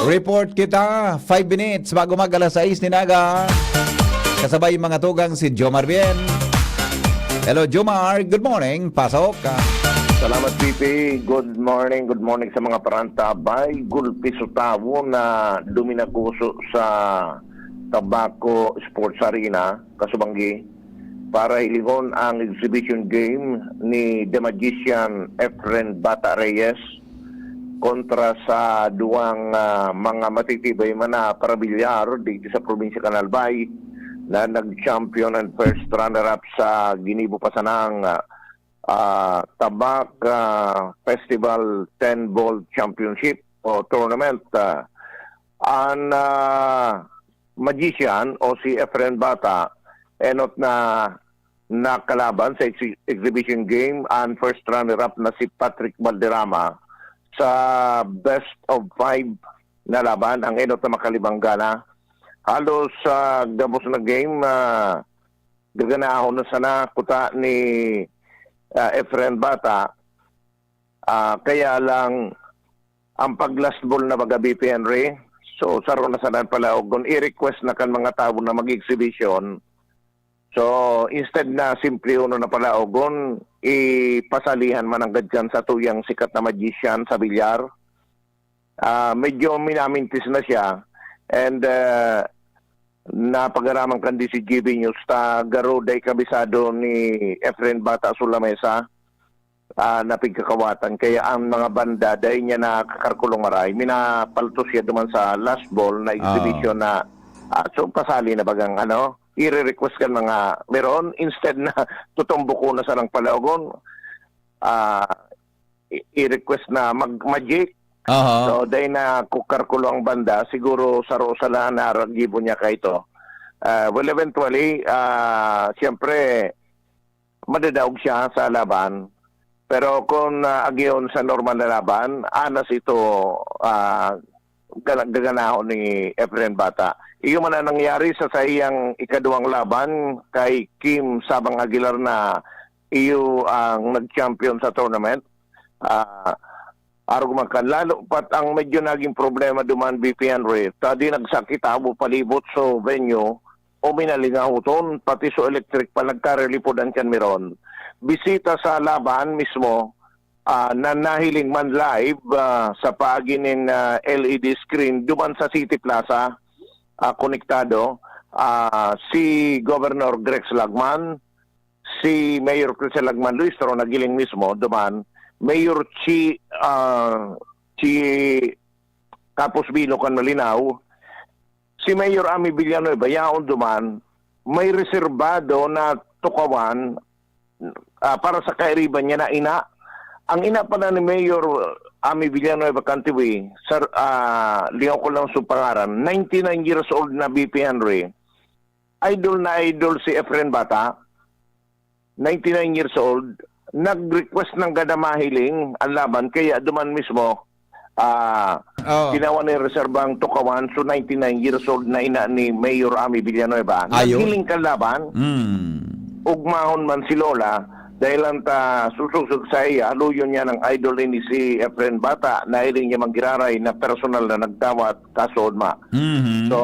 Report kita, 5 minutes bago mag alas 6 ni Naga. Kasabay mga tugang si Jomar Bien. Hello Jomar, good morning. Pasok ka. Salamat, Pipi. Good morning sa mga parantabay. Gulpi sa tawo na duminaguso sa Tabaco Sports Arena, Kasubanggi, para ilingon ang exhibition game ni The Magician Efren Bata Reyes kontra sa duwang mga matitibay man na parabilyar dito sa probinsya Canalbay na nag-champion and first runner-up sa Ginibo Pasanang Tabak Festival 10 Ball Championship o Tournament. Ang magician o si Efren Bata enot na nakalaban sa exhibition game ang first runner-up na si Patrick Valderrama sa best of 5 na laban. Ang enot na makalibanggana. Halos sa gabos na game, gaganahon na sana kuta ni Efren Bata. Kaya lang ang pag-last ball na baga BP Henry, so saro na sana pala og i-request na kan mga tao na mag-exhibition. So instead na simple uno na pala ogon, ipasalihan man ang gadyan sa tuyang sikat na magician sa bilyar. Medyo minamintis na siya and napagaramang kandi si GB News ta garuday kabisado ni Efren Bata Sulamesa napigkakawatan kaya ang mga banda dahil niya nakakarkulong maray minapaltos siya duman sa last ball na exhibition na so pasali na bagang i-request ka mga meron instead na tutumbuko na sa ng palaogon i-request na mag-magic. So dahil na kukarkulo ang banda siguro sa Rosala na ragibo niya ka ito. Well eventually siyempre madadaog siya sa laban pero kung agyon sa normal na laban anas ito gaganahon ni Efren Bata. Iyo man ang nangyari sa iyang ikaduwang laban kay Kim Sabang Aguilar na iyo ang nag-champion sa tournament. Argumakan lalo pat ang medyo naging problema duman BP Henry. Tadi nagsakit abo palibot so venue o minalingahuton pati so electric pa nagkarelipodan kan meron. Bisita sa laban mismo na nahiling man live sa paginin LED screen duman sa City Plaza konektado si Governor Greg Lagman, si Mayor Chris Lagman Luis pero nagiling mismo duman Mayor Chi Kapos Bino kan Malinaw, si Mayor Ami Villanueva yaon duman may reserbado na tukawan para sa kairiban niya na ina. Ang ina pala ni Mayor Ami Villanueva Cantiwi, sir, liyaw ko lang sa pangaran, 99 years old na BP Henry. Idol na idol si Efren Bata, 99 years old, nag-request ng gadamahiling ang laban, kaya duman mismo, ginawa ni reserbang tukawan, so 99 years old na ina ni Mayor Ami Villanueva. Naghiling ka laban, ugmahon man si Lola, dahil lang sususog sa iya, aluyon niya ng idol ni si Efren Bata na iling niya manggiraray na personal na nagdawat kasodma. So,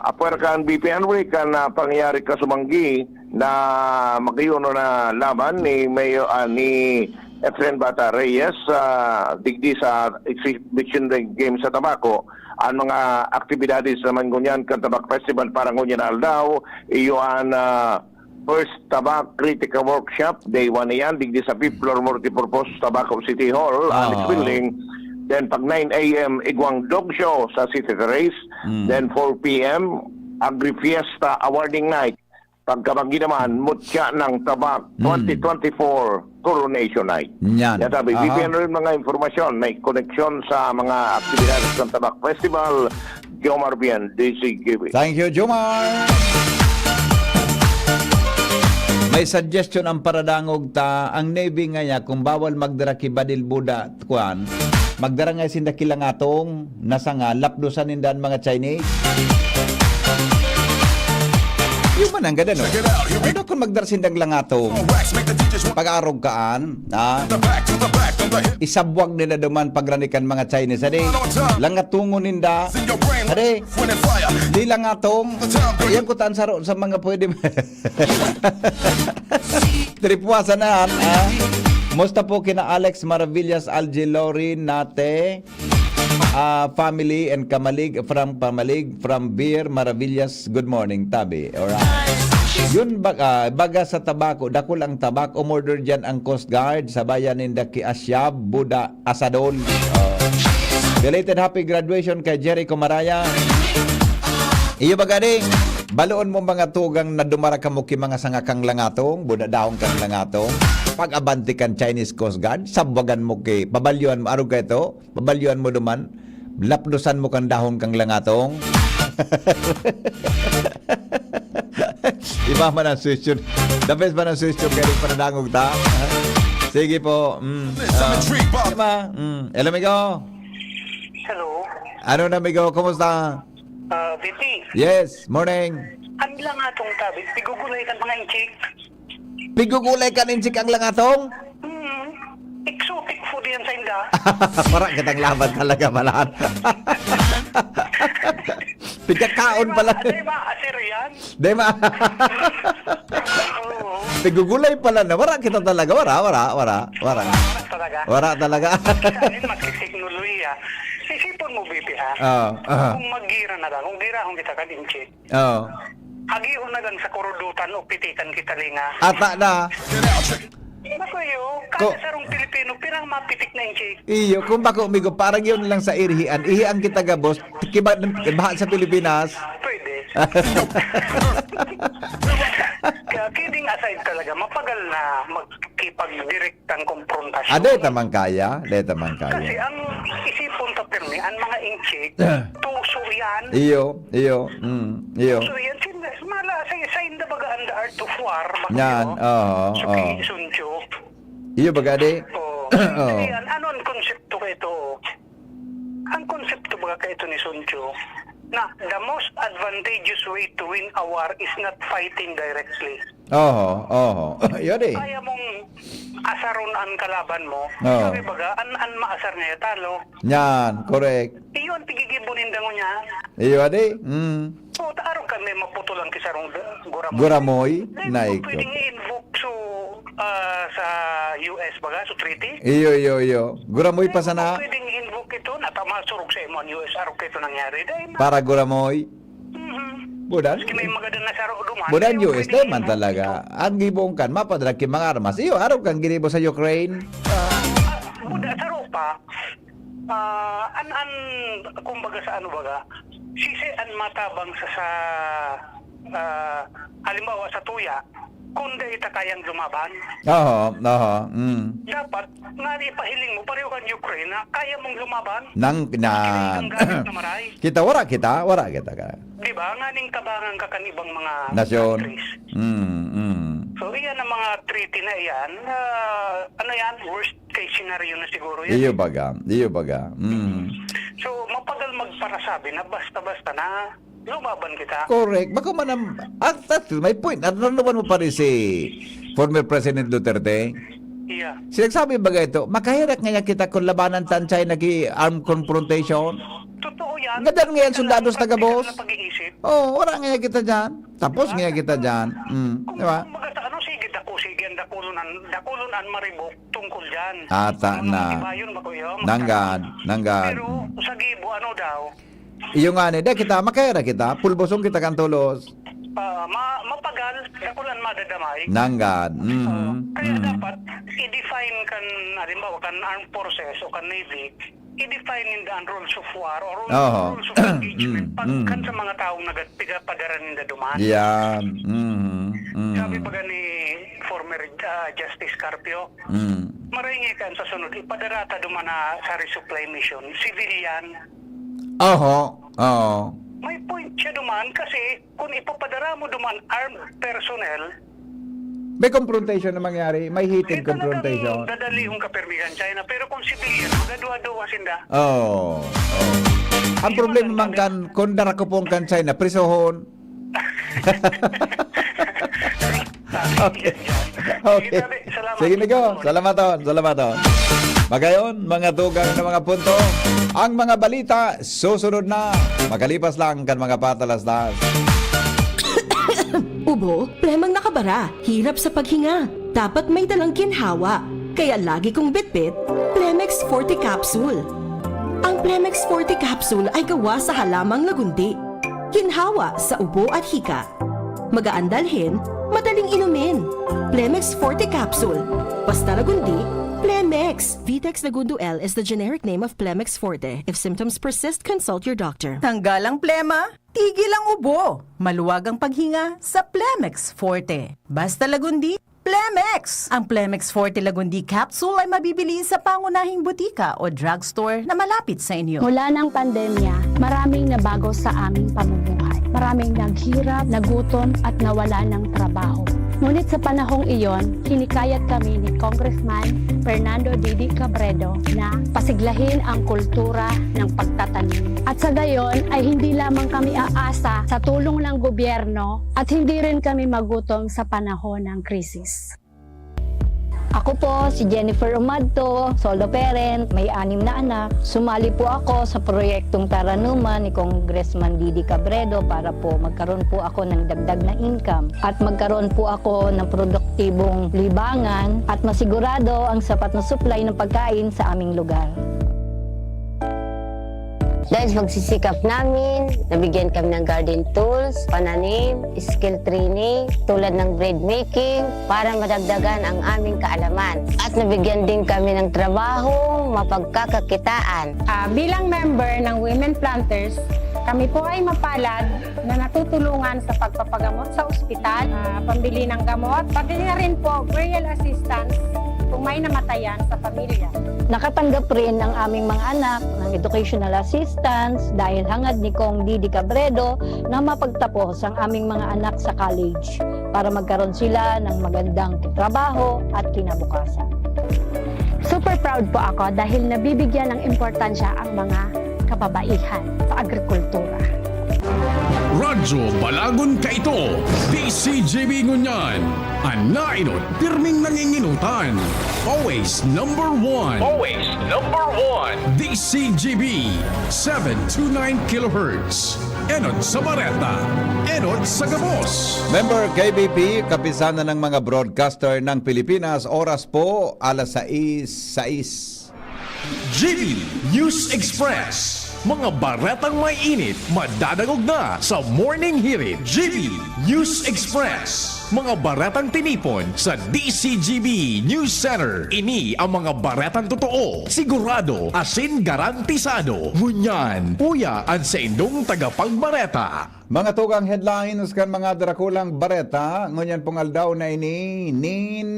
apuerkan BP Henry ka na pangyayari ka sumanggi na magayon na laban ni Efren Bata Reyes digdi sa exhibition game sa Tabaco. Ang mga aktibidades naman ngunyan kan Tabak Festival para ngunyan aldaw, iyo ang first Tabak Critical Workshop, day 1 yan, digdi sa 5th floor multipurpose Tabaco City Hall, Alex Building. Then pag 9 a.m. Igwang Dog Show sa City Terrace. Then 4 p.m. Agri Fiesta Awarding Night. Pagkabagi naman, Mutya ng Tabak 2024 Coronation Night. Yan. Yan sabi, bibigyan rin mga informasyon, may koneksyon sa mga aktibidades ng Tabak Festival. Jomar Bien, DCGB. Thank you, Jomar. May suggestion ang paradangog ta, ang Navy nga kung bawal magdara kibadil Buda, kuan, magdara nga sinda kilangatong, nasa nga, lapdusan nindan mga Chinese. Yung man ang ganda, no? Ano kung magdara sindang langatong, pag-arog kaan, isabwag nila duman pagranikan mga Chinese, ade, langatungon ninda, ade, di langatong, yan ko tan saro sa mga pwede, tripuasanan, musta po kina Alex Maravillas Algelori nate, family and Kamalig from Beer Maravillas. Good morning, Tabi. Alright. Yun baga sa tabako, dako lang tabak, umorder dyan ang Coast Guard sa bayan ng Daki Asyab, Buda, Asadol. Belated happy graduation kay Jericho Maraya. Iyo baga di, baloon mo mga tugang na dumara ka mo ki mga sangakang langatong, Buda daong kang langatong. Pag-abanti kan Chinese Coast Guard, sabwagan mo kay, pabalyuan mo, arog ka ito, pabalyuan mo duman, lapdusan mo kang dahon kang langatong. Iba man ang suisyon. The best man ang suisyon kaya rin panadangog ta. Sige po. Hello, amigo. Hello. Ano na, amigo? Kumusta? VP. Yes, morning. Ang lang atong tabi, pigugulay kan mga inchik. Pigugulay ka ninchik ang langatong? Exotic food yan sa inda. Parang kitang laban talaga malaan. Pigkakaon pala. Di ba, asir yan? Di ba? Pigugulay pala na. Wara kita talaga. Wara. Talaga? Wara talaga. Kanin magkiteknolohiya. Isipon mo, VP, ha? Kung mag-gira na lang, kung gira akong kita kaninchik. Hagion na lang sa kurudutan o pitikan kita linga. Ata na. Makuyo, kada sarong Pilipino, pirang mapitik na inchik. Iyo, kung bako umigo, parang yun lang sa irihian. Ihian kita gabos. Bahan sa Pilipinas. Pwede. Kaya kidding aside talaga, mapagal na magkipag-direktang konfrontasyon. Deta man kaya. Kasi ang isipon ta pirmi, ang mga inchik, tuso yan. Iyo. Tuso yan. Mala, sa inda baga ang the art of war. Yan, Suki Suncho. Iyo baga di? Yan, ano ang konsepto ka ito? Ang konsepto baga ka ito ni Suncho, na the most advantageous way to win a war is not fighting directly. Yun eh. Kaya mong asaron ang kalaban mo. Sabi baga, an maasar niya talo. Yan, correct. Iyo ang tigigibunin dango niya. Iyo adi? So, taaro ka may maputulang kisarong Guramoy? Naik. Pwedeng i-invoke sa US baga, so treaty? Iyo. Guramoy pa sana? Pwedeng i-invoke ito, natamasurog sa imo ang US, arok ito nangyari. Para Guramoy? Budan? May magadan na saro duman. Budan US man talaga. Ang gibong kan, mapadrak yung mga armas. Iyo, araw kang ginibo sa Ukraine. Buda, saro pa. Kumbaga sa ano baga, sisian matabang sa halimbawa sa tuya, kung di ita kayang lumaban. Dapat, nga ipahiling mo, pareho kang Ukraine, na kaya mong lumaban. Kita, wara kita ka. Diba? Nga ning tabangan ka kanibang mga nasyon. countries. So, iyan ang mga treaty na iyan. Ano yan? Worst case scenario na siguro yan. Iyo baga. So, mapagal magparasabi na basta-basta na lumaban kita. Correct. Baka man that's my point. Ano naman mo pa rin si former President Duterte? Yeah. Sinagsabi baga ito, makahirak nga kita kung labanan tansay nag-armed confrontation? Totoo yan. Gadan ngayon sundados taga-boss. Wala nga kita dyan. Tapos nga kita dyan. Di ba? Sige, dakulunan maribok tungkol dyan. Ata na. Nanggad. Pero sa gibo, ano daw? Iyo nga ni, kita, makahira kita. Pulbosong kita kan tulos. Mapagal, dakulan madadamay. Nanggad. Kaya dapat, i-define kan, halimbawa, kan armed forces o kan navy, i-define in the rules of war or Oo. rules of engagement pagkan sa mga taong nagpigapadaran ninda duman. Yan. Sabi baga ni former Justice Carpio, maringikan sa sunod, ipadarata duman na sa resupply mission, civilian. Oo. May point siya duman kasi kung ipapadara mo duman armed personnel, May confrontation na mangyari. May heated confrontation. dadali yung kapermigan China. Pero kung civilian, gadwa-dwa sinda. Oo. Ang problema man kan, kung dara ko pong kan China, prisohon. Okay. Sige, Nico. Salamaton. Magayon, mga tugang na mga punto. Ang mga balita, susunod na. Makalipas lang kan mga patalastas. Ubo, premang nakabara, hirap sa paghinga. Dapat may dalang ginhawa. Kaya lagi kong bitbit, Plemex Forte Capsule. Ang Plemex Forte Capsule ay gawa sa halamang lagundi. Ginhawa sa ubo at hika. Magaan dalhin, madaling inumin. Plemex Forte Capsule. Basta lagundi, Plemex. Vitex Lagundo L is the generic name of Plemex Forte. If symptoms persist, consult your doctor. Tanggal ang plema, tigil ang ubo. Maluwag ang paghinga sa Plemex Forte. Basta lagundi, Plemex. Ang Plemex Forte Lagundi Capsule ay mabibili sa pangunahing butika o drugstore na malapit sa inyo. Mula ng pandemya, maraming nabago sa aming pamumuhay. Maraming naghirap, nagutom at nawala ng trabaho. Ngunit sa panahong iyon, hinikayat kami ni Congressman Fernando Didi Cabredo na pasiglahin ang kultura ng pagtatanim. At sa gayon ay hindi lamang kami aasa sa tulong ng gobyerno at hindi rin kami magutom sa panahon ng krisis. Ako po si Jennifer Umadto, solo parent, may 6 na anak. Sumali po ako sa proyektong Taranuman ni Congressman Didi Cabredo para po magkaroon po ako ng dagdag na income at magkaroon po ako ng produktibong libangan at masigurado ang sapat na supply ng pagkain sa aming lugar. Dahil sa magsisikap namin, nabigyan kami ng garden tools, pananim, skill training, tulad ng bread making, para madagdagan ang aming kaalaman. At nabigyan din kami ng trabaho, mapagkakakitaan. Bilang member ng Women Planters, kami po ay mapalad na natutulungan sa pagpapagamot sa ospital, pambili ng gamot, pati na rin po burial assistance kung may namatayan sa pamilya. Nakatanggap rin ng aming mga anak ng educational assistance dahil hangad ni Kong Didi Cabredo na mapagtapos ang aming mga anak sa college para magkaroon sila ng magandang trabaho at kinabukasan. Super proud po ako dahil nabibigyan ng importansya ang mga kababaihan sa agrikultura. Radyo Balagon Kaito, DCGB Ngunyan, Anainot, pirming nanginginutan. Always number one. Always number one. DCGB, 729 kHz. Enot sa Bareta, Enot sa Gabos. Member KBP, kapisanan ng mga broadcaster ng Pilipinas, oras po, alas 6:06. GB News Express. Mga baretang may init, madadagog na sa Morning Hirit. GB News Express. Mga baretang tinipon sa DCGB News Center. Ini ang mga baretang totoo, sigurado, asin garantisado. Ngunyan, uya ang sa indong tagapagbareta. Mga tugang headlines kan mga drakulang bareta, ngunyan pong aldaw na ini, nin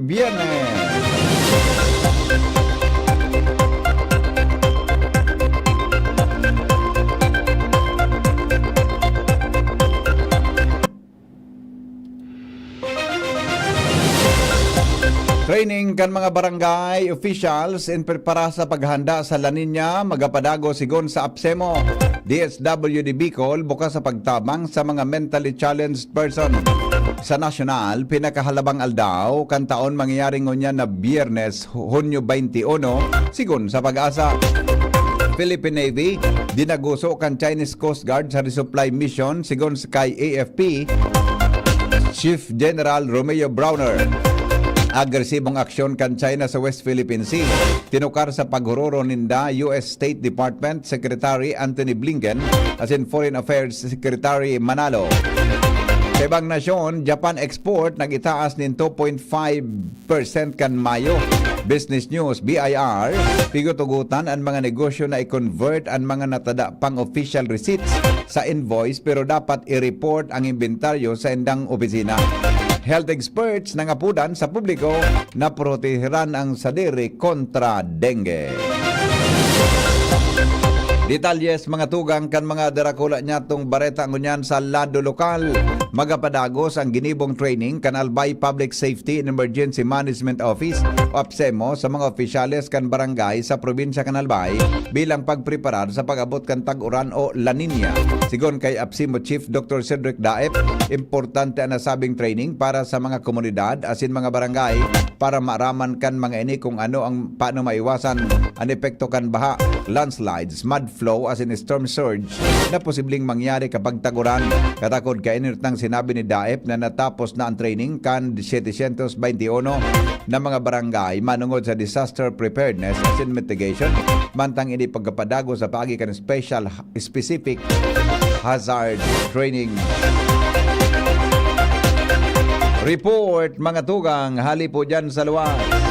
Biyernes. Training kan mga barangay officials in para sa paghanda sa La Nina, magapadago sigon sa APSEMO. DSWD Bicol bukas sa pagtabang sa mga mentally challenged person. Sa nasyonal, pinakahalabang aldaw kan taon mangyaring ngunyan na Biyernes, Hunyo 21, sigon sa Pag-asa. Philippine Navy dinaguso kan Chinese Coast Guard sa resupply mission sigon sa kay AFP Chief General Romeo Browner. Agresibong aksyon kan China sa West Philippine Sea. Tinukar sa paghuroro ninda US State Department Secretary Anthony Blinken as in Foreign Affairs Secretary Manalo. Sa ibang nasyon, Japan export nagitaas nin 2.5% kan Mayo. Business News, BIR, pigutugutan ang mga negosyo na i-convert ang mga natada pang official receipts sa invoice pero dapat i-report ang inventaryo sa indang opisina. Health experts nangapudan sa publiko na proteheran ang sadiri kontra dengue. Detalyes mga tugang kan mga darakula niya tong bareta ngunyan sa lado lokal. Magapadagos ang ginibong training kan Albay Public Safety and Emergency Management Office o APSEMO sa mga opisyales kan barangay sa probinsya kan Albay bilang pagpreparar sa pag-abot kan tag-uran o La Nina. Sigon kay APSEMO Chief Dr. Cedric Daep, importante ang nasabing training para sa mga komunidad asin mga barangay para maaraman kan mga ini kung ano ang paano maiwasan ang epekto kan baha, landslides, mud flow as in storm surge na posibleng mangyari kapag taguran. Katakod kay inirtang sinabi ni Daep na natapos na ang training kan 721 na mga barangay manungod sa disaster preparedness as in mitigation mantang ini pagkapadago sa paagi kan specific hazard training. Report mga tugang, hali po dyan sa luwas.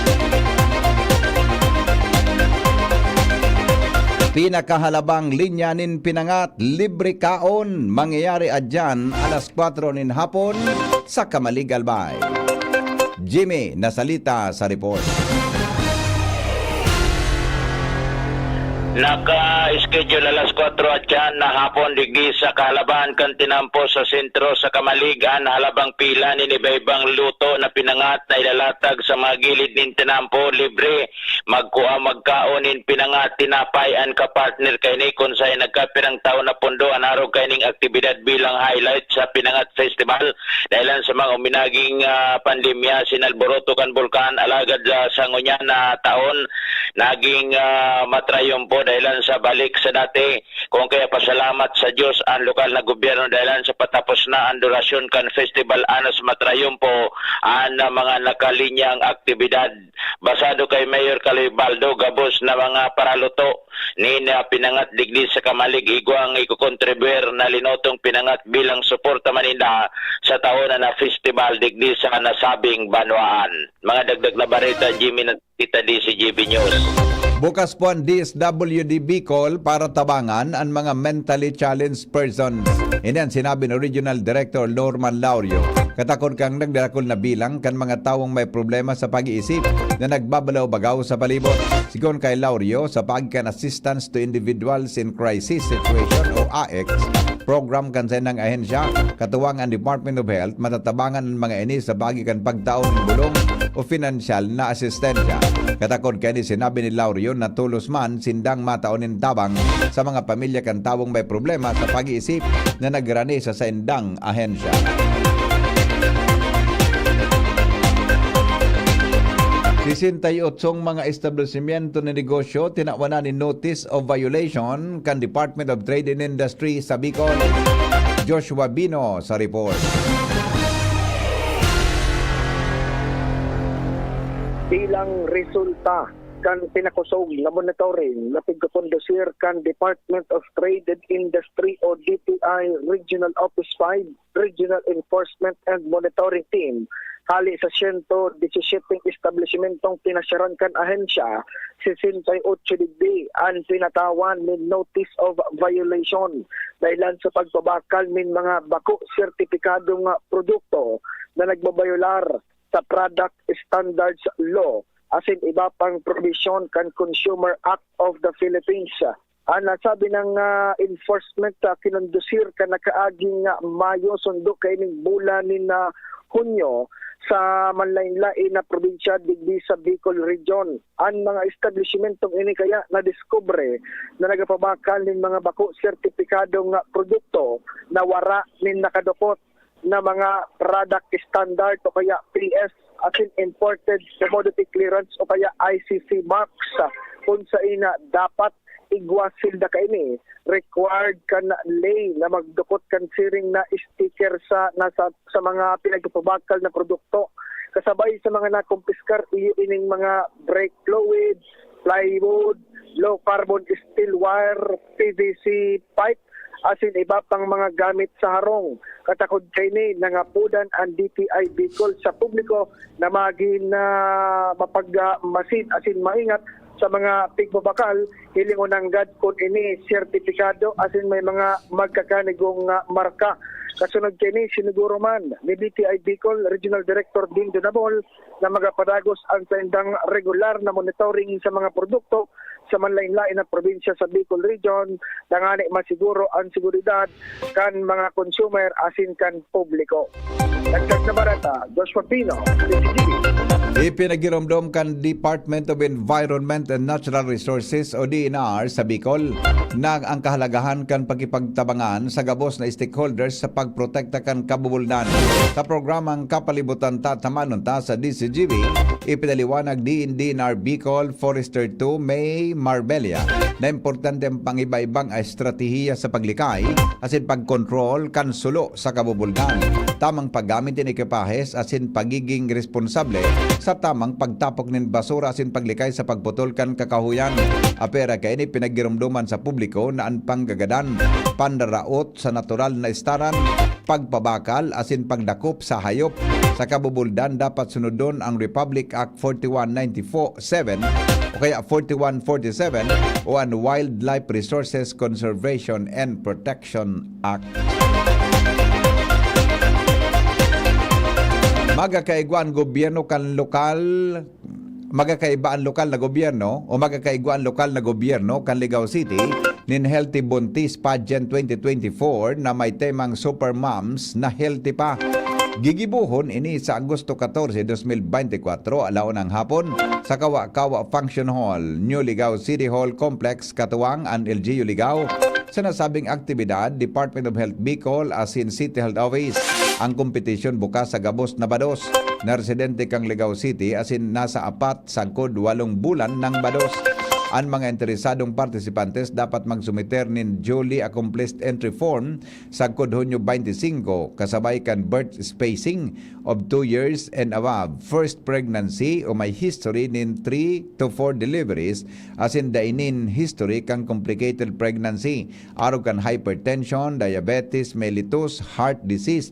Pinakahalabang linya nin pinangat, libre kaon, mangyayari adyan alas 4 nin hapon sa Kamalig Albay. Jimmy, nasalita sa report. Naka-schedule alas 4 at yan na hapon digdi sa Kahalaban kan tinampo sa sentro sa Kamaligan halabang pila ni iba-ibang luto na pinangat na ilalatag sa mga gilid nin tinampo libre magkuha magkaonin pinangat tinapay an kapartner kay ni kung sa'y nagkapirang taon na pondo anarog kay ning aktibidad bilang highlight sa Pinangat Festival dahilan sa mga uminaging pandemya sinalboroto kan bulkan alagad sa ngunyan na taon naging matrayumpo dahilan sa balik sa dati. Kung kaya pasalamat sa Diyos ang lokal na gobyerno dahilan sa patapos na ang durasyon kan festival anas matrayumpo ang mga nakalinyang aktibidad. Basado kay Mayor Kaloy Baldo gabos na mga paraluto ni pinangat digdi sa Kamalig igwang ikukontribuer na linotong pinangat bilang suporta maninda sa taon na festival digdi sa nasabing banwaan. Mga dagdag na bareta Jimmy na Tita D si GB News. Bukas po ang DSWD Bicol para tabangan ang mga mentally challenged persons. Ini ang sinabi ng Regional Director Norman Laurio. Katakon kang nagdarakol na bilang kan mga tawong may problema sa pag-iisip na nagbabalaw-bagaw sa palibot. Sigon kay Laurio, sa pagkan Assistance to Individuals in Crisis Situation o AX, program kan sa ng ahensya, katuwang ang Department of Health, matatabangan ang mga ini sa bagikan pagtaon ng bulong o financial na asistensya. Katakod kay ni sinabi ni Laurio na tulos man sindang mataonin tabang sa mga pamilya kan tawong may problema sa pag-iisip na nagrani sa sindang ahensya. Sisintayutsong mga establishmento ng negosyo tinawanan ni Notice of Violation kan Department of Trade and Industry sa Bicol. Joshua Bino sa report. Bilang resulta kan pinakusog na monitoring na pagkakondusir kan Department of Trade and Industry o DTI Regional Office 5 Regional Enforcement and Monitoring Team hali sa 117 establishmentong pinasyaran kan ahensya 68 digdi ang pinatawan min notice of violation dahilan sa pagpabakal min mga bako sertipikadong produkto na nagbabayular sa Product Standards Law asin iba pang provision kan Consumer Act of the Philippines. Ang nasabi ng enforcement kinondusir ka nakaaging Mayo sundo kay ning bulan ni Hunyo sa manlain-lain na probinsya digdi sa Bicol Region. Ang mga establishmentong ini kaya na-discover na nagapabakal ng mga bako sertipikadong produkto na wara nin nakadukot na mga product standard o kaya PS asin imported commodity clearance o kaya ICC marks kung sa ina dapat igwasil da kaini required kan lay na magdukot kan siring na sticker sa mga pinagpapabakal na produkto kasabay sa mga nakumpiskar ining mga brake fluid, plywood, low carbon steel wire, PVC pipe asin iba pang mga gamit sa harong. Katakod kini nangapudan ang DTI Bicol sa publiko na maging na mapagmasid asin maingat sa mga pigbabakal, hilingon ng gadkod ini sertifikado asin may mga magkakanigong marka. Kasunod kini siniguro man ni DTI Bicol Regional Director Dean Donabol na magapadagos ang tendang regular na monitoring sa mga produkto sa manlain-lain na probinsya sa Bicol Region, dangani masiguro ang seguridad kan mga consumer asin kan publiko. Dagdag na barata, Joshua Pino, DCGB. Ipinagiramdam kan Department of Environment and Natural Resources o DENR sa Bicol na ang kahalagahan kan pagkipagtabangan sa gabos na stakeholders sa pagprotekta kan kabubuldan. Sa programang Kapalibutan Tatamanunta sa DCGB, ipinaliwanag DENR Bicol Forester 2 May Marbella na importante ang pangiba-ibang estratehiya sa paglikay asin pagkontrol kan sulo sa kabubuldan. Tamang paggamit ng ekipahes asin pagiging responsable sa tamang pagtapok ng basura asin paglikay sa pagputol kan kakahuyan. Apera kay ini pinagirumduman sa publiko na ang panggagadan, pandaraot sa natural na istaran, pagpabakal asin pagdakop sa hayop. Sa kabubuldan dapat sunodon ang Republic Act 4194-7 o kaya 4147 o ang Wildlife Resources Conservation and Protection Act. Magkakaigwaan gobyerno kan lokal, magkakaibaan lokal na gobyerno o magkakaigwaan lokal na gobyerno kan Ligao City nin Healthy Buntis Pageant 2024 na may temang Super Moms na healthy pa. Gigibuhon ini sa Agosto 14, 2024 alaon ng hapon sa Kawa-Kawa Function Hall, New Ligao City Hall Complex, Katuwang, ang LGU Ligao. Sa nasabing aktibidad, Department of Health Bicol asin City Health Office ang kompetisyon bukas sa gabos na bados na residente kang Ligao City asin nasa 4 sangkod 8 bulan ng bados. Ang mga interesadong partisipantes dapat magsumiter nin duly accomplished entry form sa Hunyo 25 kasabay kan birth spacing of 2 years and above, first pregnancy o may history nin 3 to 4 deliveries asin dainin history kang complicated pregnancy, araw kan hypertension, diabetes, mellitus, heart disease,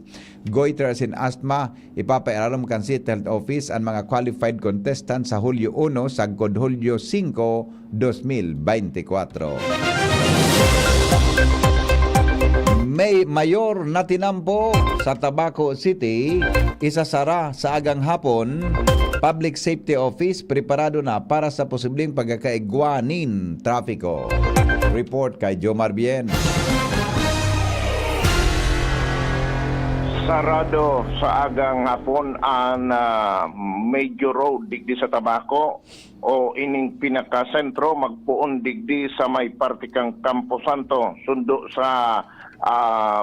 goiter asin asthma. Ipapairaram kan City Health Office ang mga qualified contestant sa Hulyo 1 sa Hulyo 5, 2024. May mayor na tinampo sa Tabaco City, isasara sa agang hapon. Public Safety Office preparado na para sa posibleng pagkakaigwanin trapiko. Report kay Jomar Bien. Sarado sa agang hapon ang major road digdi sa Tabaco o ining pinakasentro magpuon digdi sa may partikang Campo Santo sundo sa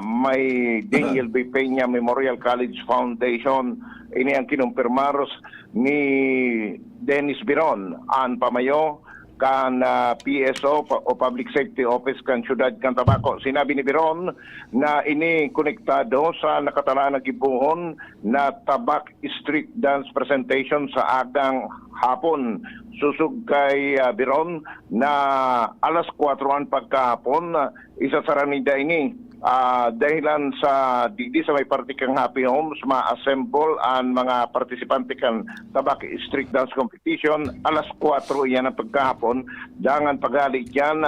may Daniel B. Peña Memorial College Foundation. Ini ang kinumpirmaros ni Dennis Biron ang pamayo kan PSO o Public Safety Office kan Syudad kan Tabaco. Sinabi ni Biron na ini konektado sa nakataraan na gibuhon na Tabak Street Dance Presentation sa agang hapon. Susug kay Biron na alas 4 pagkahapon isasara nida ini. Dahilan sa di sa may partikang Happy Homes ma-assemble ang mga partisipante kan Tabak Street Dance Competition alas 4 yan ang pagkahapon. Dangan pagali dyan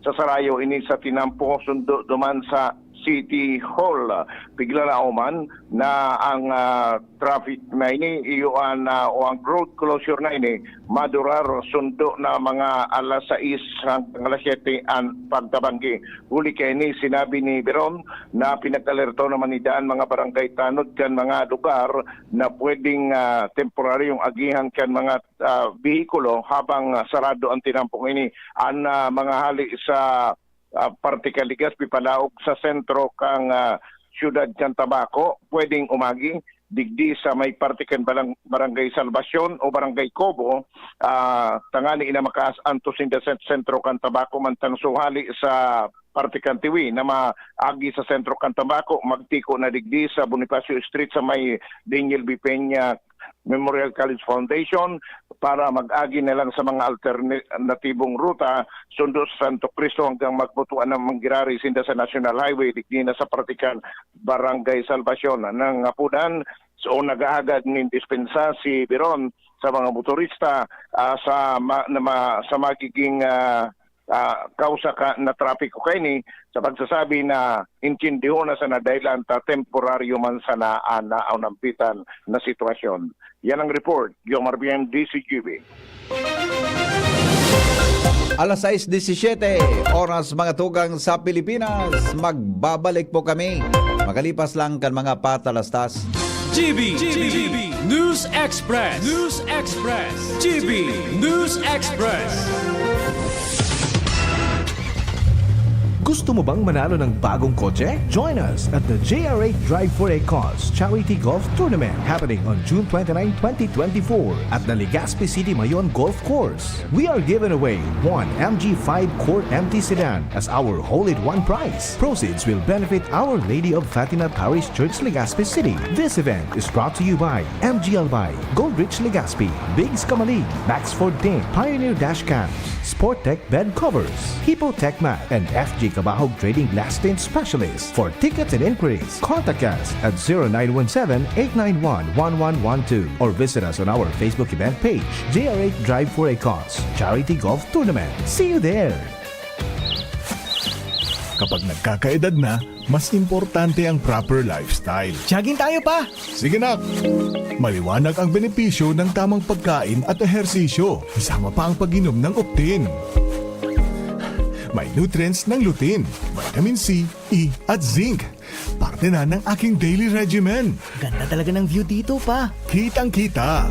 sasarayo ini sa tinampo sundo duman sa City Hall. Bigla na uman na ang traffic na ini iyuan o ang road closure na ini madurar sundo na mga alas 6 hanggang alas 7 ang pagtabanggi. Huli kay ini sinabi ni Biron na pinag-alerto naman ni daan mga barangay tanod kan mga lugar na pwedeng temporaryong agihan kan mga bihikulo habang sarado ang tinampong ini. Ang mga hali sa partikaligas pipalaog sa sentro kang Syudad kan Tabaco pwedeng umagi digdi sa may partikan barangay Salvacion o barangay Cobo tangani ina makaas antos in the sentro kan Tabaco man tansuhali sa partikan Tiwi na maagi sa sentro kan Tabaco magtiko na digdi sa Bonifacio Street sa may Daniel B. Peña Memorial College Foundation para mag-agi na lang sa mga alternatibong ruta sundo sa Santo Cristo hanggang magbutuan ng Manggirari sinda sa National Highway digdi na sa Partikan Barangay Salvacion ng Apudan. So nag-aagad ng dispensa si Biron sa mga motorista sa magiging kausa na trapiko kay sa pagsasabi na intindiho na sa nadailan ta temporaryo man sa naunampitan na sitwasyon. Yan ang report. Yomar Bien, DCGB. Alas 6:17 oras mga tugang sa Pilipinas. Magbabalik po kami. Makalipas lang kan mga patalastas. GB News Express. News Express. GB News Express. Gusto mo bang manalo ng bagong kotse? Join us at the JR8 Drive for a Cause Charity Golf Tournament happening on June 29, 2024 at the Legazpi City Mayon Golf Course. We are giving away one MG5 Court Empty Sedan as our hole-in-one prize. Proceeds will benefit Our Lady of Fatima Parish Church, Legazpi City. This event is brought to you by MG Albay, Goldrich Legazpi, Biggs Kamalig, Max Ford Team, Pioneer Dashcams, Sporttech Bed Covers, Hippotech Mat, and FG Kabahog Trading Glass Tint Specialist. For tickets and inquiries, contact us at 0917-891-1112 or visit us on our Facebook event page, JR8 Drive for a Cause Charity Golf Tournament. See you there! Kapag nagkakaedad na, mas importante ang proper lifestyle. Jogging tayo pa! Sige nak! Maliwanag ang benepisyo ng tamang pagkain at ehersisyo. Kasama pa ang pag-inom ng Optin. May nutrients ng lutein, vitamin C, E at zinc. Parte na ng aking daily regimen. Ganda talaga ng view dito pa. Kitang-kita.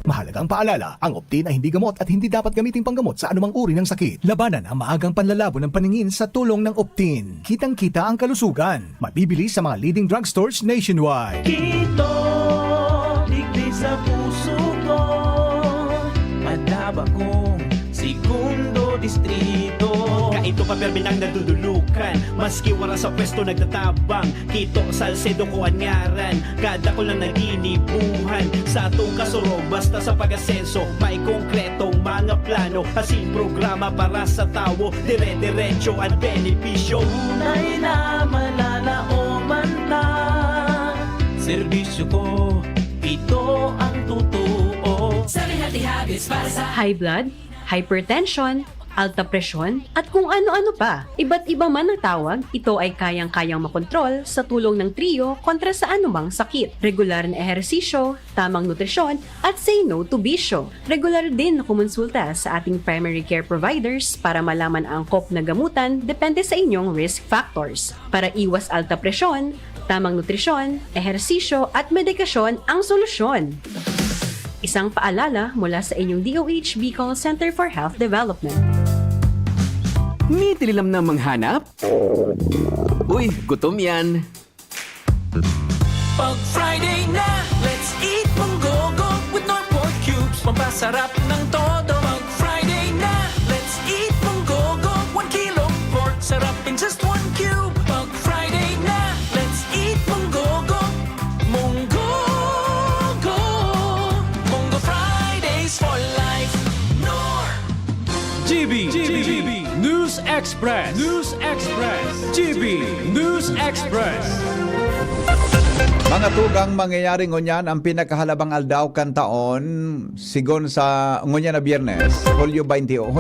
Mahalagang paalala, ang Optin ay hindi gamot at hindi dapat gamitin panggamot sa anumang uri ng sakit. Labanan ang maagang panlalabo ng paningin sa tulong ng Optin. Kitang-kita ang kalusugan. Mabibili sa mga leading drugstores nationwide. Kito, liglig sa puso ko, madaba kong segundo distrito. Kaito pa permi nang nadudulukan, maski wala sa pwesto nagtatabang. Kito Salcedo ko anyaran, kada ko lang naginibuhan. Sa atong kasuro, basta sa pag-asenso, may konkretong mga plano. Asin programa para sa tao, dire-diretso at benepisyo. Tunay na malalaoman na, serbisyo ko, ito ang totoo. Sabi natin habits para sa high blood, hypertension, alta presyon, at kung ano-ano pa. Iba't iba man ang tawag, ito ay kayang-kayang makontrol sa tulong ng trio kontra sa anumang sakit. Regular na ehersisyo, tamang nutrisyon, at say no to bisyo. Regular din na kumonsulta sa ating primary care providers para malaman ang angkop na gamutan depende sa inyong risk factors. Para iwas alta presyon, tamang nutrisyon, ehersisyo, at medikasyon ang solusyon. Isang paalala mula sa inyong DOH Bicol Center for Health Development. May tililam na manghanap? Uy, gutom yan. Pag Friday na, let's eat munggogo with no pork cubes. Pampasarap ng todo. Pag Friday na, let's eat munggogo. 1 kilo pork, sarap in just 1 cube. Pag Friday na, let's eat munggogo. Munggogo. Munggo Fridays for life. Nor. GB News Express. News Express. GB News Express. Mga tugang mangyayari ngunyan ang pinakahalabang aldaw kan taon sigon sa ngunyan na Biyernes, Hulyo 21,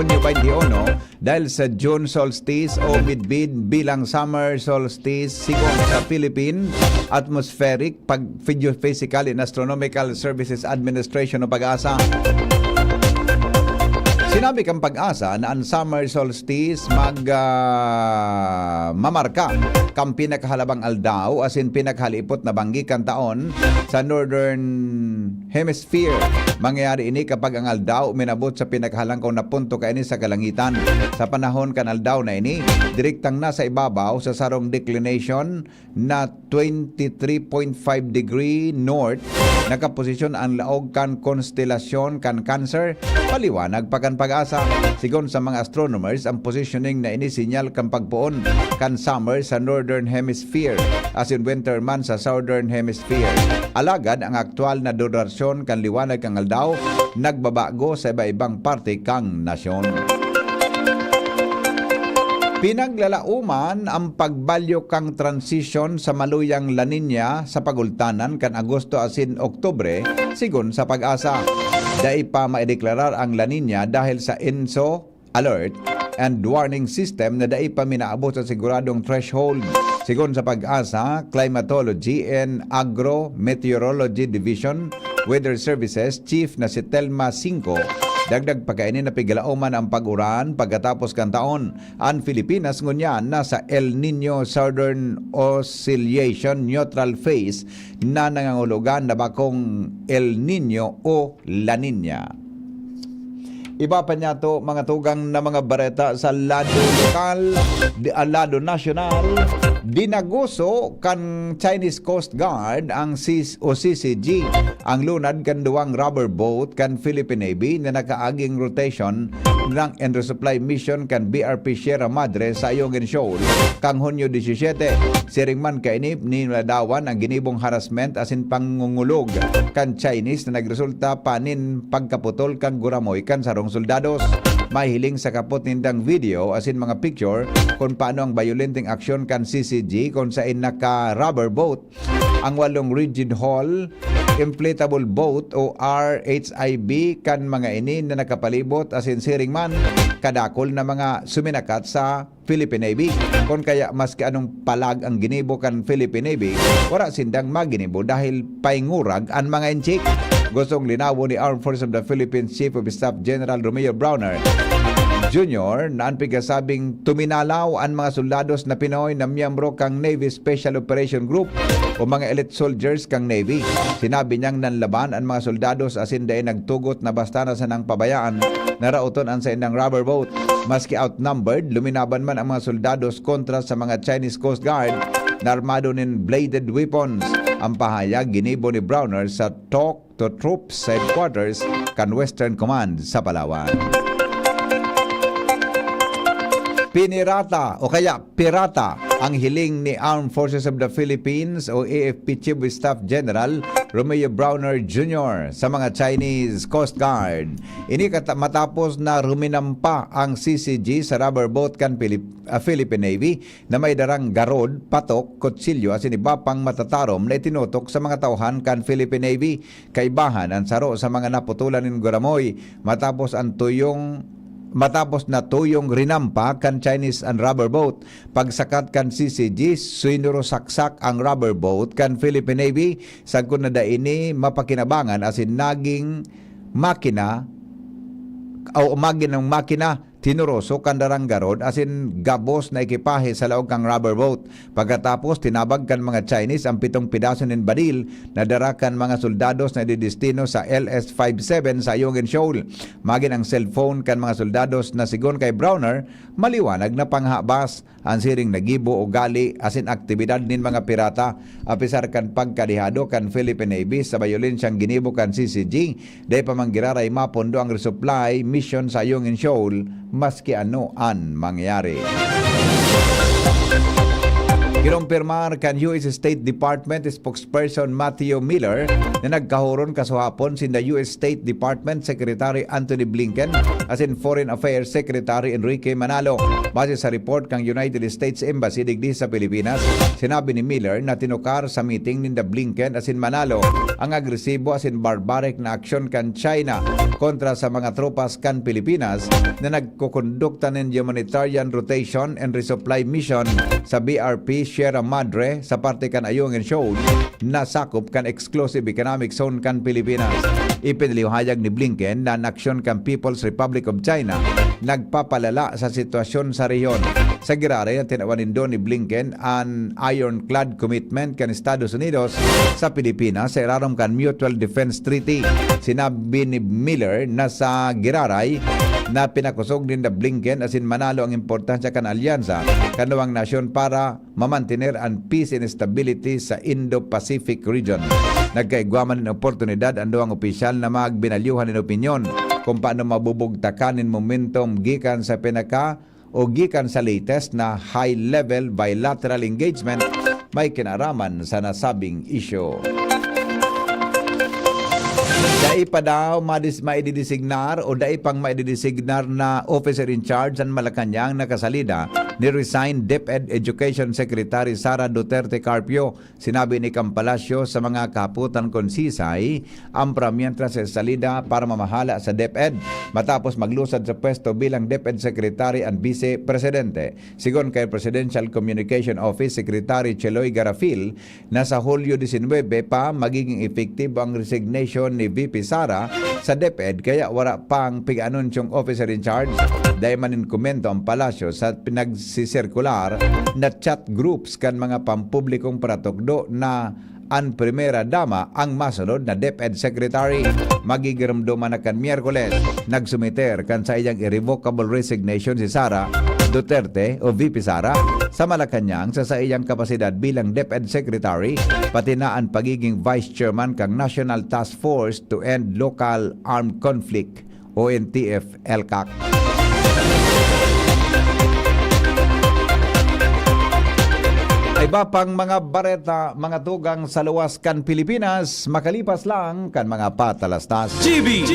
dahil sa June solstice o midbid bilang summer solstice sigon sa Philippine Atmospheric Physical and Astronomical Services Administration o Pag-asa. Sinabi kang Pag-asa na ang summer solstice mamarka kang pinakahalabang aldaw as in pinakahalipot na banggi kan taon sa Northern Hemisphere. Mangyayari ini kapag ang aldaw minabot sa pinakahalangkaw na punto kaini sa kalangitan. Sa panahon kan aldaw na ini, direktang nasa ibabaw sa sarong declination na 23.5 degree north nakaposisyon ang laog kan konstelasyon kan Cancer. Paliwanag pa kan Pag-asa. pag-asa. Sigon sa mga astronomers, ang positioning na inisinyal kang pagpuon kan summer sa Northern Hemisphere as in winter man sa Southern Hemisphere. Alagad ang aktual na durasyon kan liwanag kang aldaw nagbabago sa iba-ibang parte kang nasyon. Pinaglalauman ang pagbalyo kang transition sa maluyang La Nina sa pagultanan kan Agosto asin Oktubre sigon sa pag-asa. Dai pa maideklarar ang La Nina dahil sa ENSO alert and warning system na dai pa minaabot sa siguradong threshold. Sigon sa pag-asa, Climatology and Agro-Meteorology Division Weather Services Chief na si Telma Cinco, dagdag pagkainin na pigalauman ang pag-uran pagkatapos kan taon. Ang Pilipinas ngunyan nasa El Nino Southern Oscillation Neutral Phase na nangangulugan na bakong El Nino o La Nina. Iba pa niya to mga tugang na mga bareta sa lado lokal, lado nasyonal. Dinaguso kan Chinese Coast Guard ang CCG ang lunad kan duwang rubber boat kan Philippine Navy na nakaaging rotation ng and resupply mission kan BRP Sierra Madre sa Ayungin Shoal kang Hunyo 17. Siring man kainip ni nadawan ang ginibong harassment asin pangungulog kan Chinese na nagresulta panin pagkaputol kang guramoy kan sarong soldados. Mahiling sa kapot nindang video asin mga picture kung paano ang violenting aksyon kan CCG kung saan naka-rubber boat ang 8 rigid hull inflatable boat o RHIB kan mga ini na nakapalibot asin siring man kadakol na mga suminakat sa Philippine Navy. Kung kaya maski anong palag ang ginibo kan Philippine Navy, wala sindang maginibo dahil paingurag ang mga inchik. Gustong linawo ni Armed Forces of the Philippines Chief of Staff General Romeo Browner Jr. na ang pigasabing tuminalaw ang mga soldados na Pinoy na miyembro kang Navy Special Operation Group o mga elite soldiers kang Navy. Sinabi niyang nanlaban ang mga soldados asin dahil nagtugot na basta na sa nang pabayaan na rauton ang sa inang rubber boat. Maski outnumbered, luminaban man ang mga soldados kontra sa mga Chinese Coast Guard na armado nin bladed weapons. Ang pahayag ginibo ni Browner sa Talk to Troops Headquarters kan Western Command sa Palawan. Pinirata o kaya pirata ang hiling ni Armed Forces of the Philippines o AFP Chief of Staff General Romeo Browner Jr. sa mga Chinese Coast Guard. Ini matapos na ruminampa ang CCG sa rubber boat kan Philippine Navy na may darang garod, patok, kutsilyo asin iba pang matatarom na itinutok sa mga tauhan kan Philippine Navy. Kaibahan ang saro sa mga naputulan ng Guramoy matapos na tuyong rinampa kan Chinese and rubber boat. Pagsakat kan CCG, sinurosaksak ang rubber boat kan Philippine Navy sagkon na daini mapakinabangan asin naging makina o maginang makina tinuroso kan darang garod asin gabos na ekipahe sa laog kang rubber boat. Pagkatapos tinabag kan mga Chinese ang 7 pidaso nin baril na darakan mga soldados na didestino sa LS-57 sa Ayungin Shoal. Magin ang cellphone kan mga soldados na sigon kay Browner maliwanag na panghabas ang siring nagibo o gali asin aktibidad nin mga pirata. Apisar kan pagkadihado kan Philippine Navy sa bayolensyang ginibo kan CCG dahil pamanggiraray mapondo ang resupply mission sa Ayungin Shoal maski ano an mangyari. Kinumpirmar kan US State Department spokesperson Matthew Miller na nagkahuron kasuhapon sinda US State Department Secretary Anthony Blinken asin Foreign Affairs Secretary Enrique Manalo. Base sa report kang United States Embassy digdi sa Pilipinas, sinabi ni Miller na tinukar sa meeting ninda Blinken asin Manalo ang agresibo asin barbaric na aksyon kan China kontra sa mga tropas kan Pilipinas na nagkukondukta ng humanitarian rotation and resupply mission sa BRP Sierra Madre sa parte kan Ayungin Shoal na sakop kan exclusive economic zone kan Pilipinas. Ipinalihayag ni Blinken na ang aksyon kan People's Republic of China nagpapalala sa sitwasyon sa rehiyon. Sa girare na tinawanin doon ni Blinken ang ironclad commitment kan Estados Unidos sa Pilipinas sa irarom kan Mutual Defense Treaty. Sinabi ni Miller na sa giraray na pinakusog din na Blinken asin Manalo ang importansya kan alyansa kanuwang nasyon para mamantener ang peace and stability sa Indo-Pacific region. Nagkaigwaman ng oportunidad ang duwang opisyal na magbinalyuhan ng opinyon kung paano mabubugtakanin momentum gikan sa pinaka o gikan sa latest na high-level bilateral engagement may kinaraman sa nasabing issue. Dai pa daw maididesignar o dai pang maididesignar na officer in charge ang Malacanang nakasalida ni resigned DepEd Education Secretary Sara Duterte Carpio. Sinabi ni Campalacio sa mga kaputan konsisay ang pramiyenta sa salida para mamahala sa DepEd matapos maglusad sa pwesto bilang DepEd Secretary and Vice Presidente. Sigon kay Presidential Communication Office Secretary Cheloy Garafil na sa Hulyo 19 pa magiging effective ang resignation ni VP Sara sa DepEd kaya wala pang pig-anunsyong officer in charge. Dahil manin komento ang Palasyo sa pinagsisirkular na chat groups kan mga pampublikong paratugdo na ang primera dama ang masunod na DepEd Secretary. Magigiramduman na kan Miyerkules nagsumiter kan sa iyang irrevocable resignation si Sara Duterte o VP Sara sa Malacanang sa iyang kapasidad bilang DepEd Secretary pati na ang pagiging Vice Chairman kang National Task Force to End Local Armed Conflict o NTF-ELCAC. Iba pang mga bareta, mga tugang sa luwas kan Pilipinas, makalipas lang kan mga patalastas. GB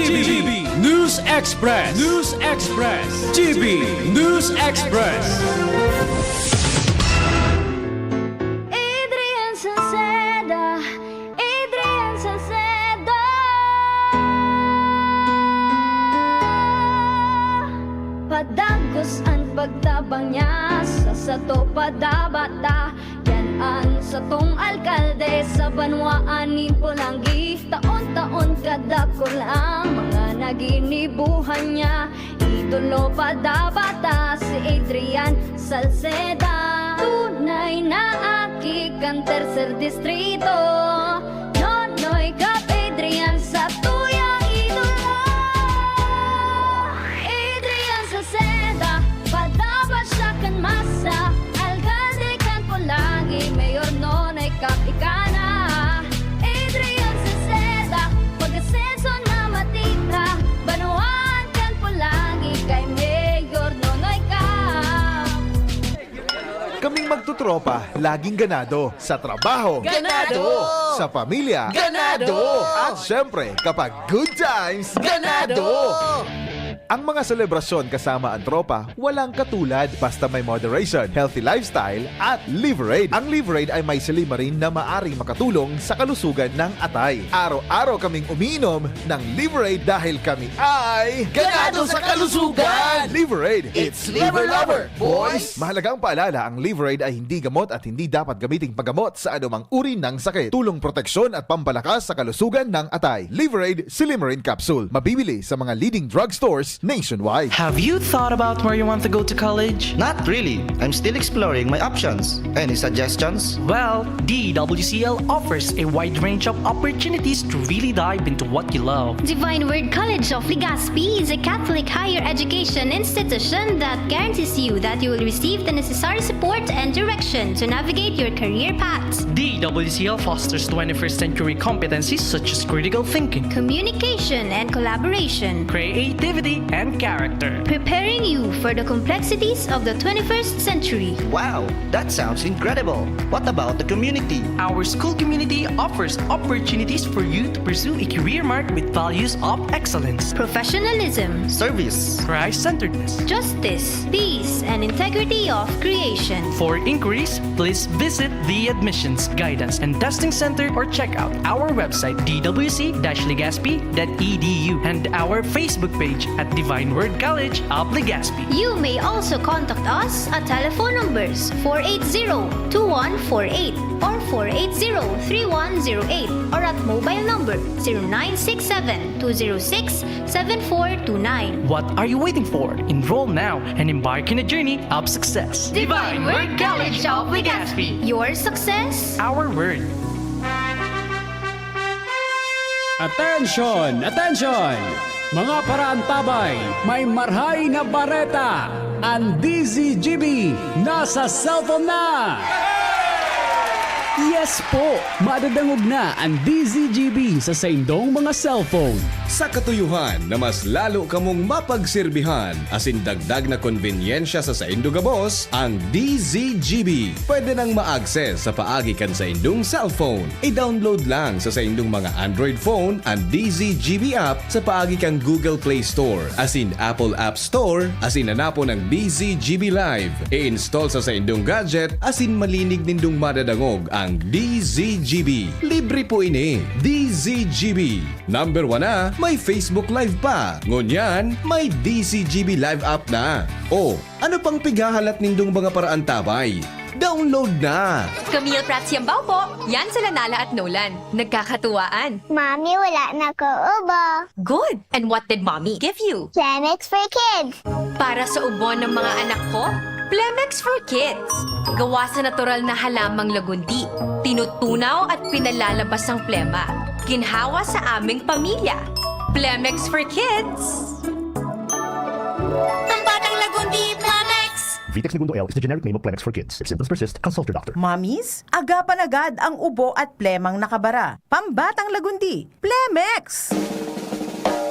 News Express. News Express. GB News Express. Adrian Salceda, Adrian Salceda. Padagos ang pagtabang niya sa sato padabata. Yan sa tong alkalde sa banwaan ni Pulangi. Taon-taon kadako lang mga naginibuhan niya. Idolo padabata si Adrian Salceda. Tunay na aki kan tercer distrito. Nonoy kap Adrian sa tuyang idolo. Adrian Salceda, padabat siya kan masa. Alkalde kan Pulangi, mayor nonoy kap ikana. Adrian Salceda, pag-asenso na matita. Banuan kan Pulangi, kay mayor nonoy kap. Kaming magtutropa, laging ganado. Sa trabaho, Ganado! Sa pamilya, Ganado! At syempre, kapag good times, ganado! Ang mga selebrasyon kasama ang tropa, walang katulad basta may moderation, healthy lifestyle at Liverade. Ang Liverade ay may silimarin na maaring makatulong sa kalusugan ng atay. Araw-araw kaming umiinom ng Liverade dahil kami ay Ganado sa kalusugan! Liverade, It's Liver Lover, boys! Mahalagang paalala, ang Liverade ay hindi gamot at hindi dapat gamiting paggamot sa anumang uri ng sakit. Tulong proteksyon at pampalakas sa kalusugan ng atay. Liverade Silimarin Capsule. Mabibili sa mga leading drugstores nationwide. Have you thought about where you want to go to college? Not really. I'm still exploring my options. Any suggestions? Well, DWCL offers a wide range of opportunities to really dive into what you love. Divine Word College of Legazpi is a Catholic higher education institution that guarantees you that you will receive the necessary support and direction to navigate your career path. DWCL fosters 21st century competencies such as critical thinking, Communication and collaboration, creativity, and character. preparing you for the complexities of the 21st century. Wow, that sounds incredible. What about the community? Our school community offers opportunities for you to pursue a career marked with values of excellence, Professionalism, Service, Christ-centeredness. justice, peace, and integrity of creation. For inquiries, please visit the Admissions, Guidance, and Testing Center or check out our website dwc-legazpi.edu and our Facebook page at Divine Word College of Legazpi. You may also contact us at telephone numbers 480-2148 or 480-3108 or at mobile number 0967-206-7429. What are you waiting for? Enroll now and embark in a journey of success. Divine Word College of Legazpi. Your success, Our word. Attention! Attention! Mga parantabay, may marhay na bareta. Ang DZGB nasa cellphone na! Yes po! Madadangog na ang DZGB sa saindong mga cellphone. Sa katuyuhan na mas lalo kamong mapagsilbihan, asin dagdag na konvenyensya sa saindo gabos, ang DZGB. Pwede nang ma-access sa paagi kan sa indong cellphone. I-download lang sa saindong mga Android phone ang DZGB app sa paagi kang Google Play Store, asin Apple App Store, asin hanapo ng DZGB Live. I-install sa saindong gadget, asin malinig nindong madadangog ang DZGB. Libre po ini. DZGB. Number 1 na, may Facebook Live pa. Ngunyan, may DZGB Live app na. O, ano pang pigahalat nindong mga paraan tabay? Download na! Camille Prats Yambaw po. Yan sila Nala at Nolan. Nagkakatuwaan. Mommy, wala na ko ubo. Good. And what did Mommy give you? Plemex for kids. Para sa ubo ng mga anak ko, Plemex for Kids. Gawa sa natural na halamang lagundi. Tinutunaw at pinalalabas ang plema. Ginhawa sa aming pamilya. Plemex for Kids. Ang batang lagundi, Plemex! Vitex Segundo L is the generic name of Plemex for kids. If symptoms persist, consult your doctor. Mommies, agapan agad ang ubo at plemang nakabara. Pambatang lagundi, Plemex!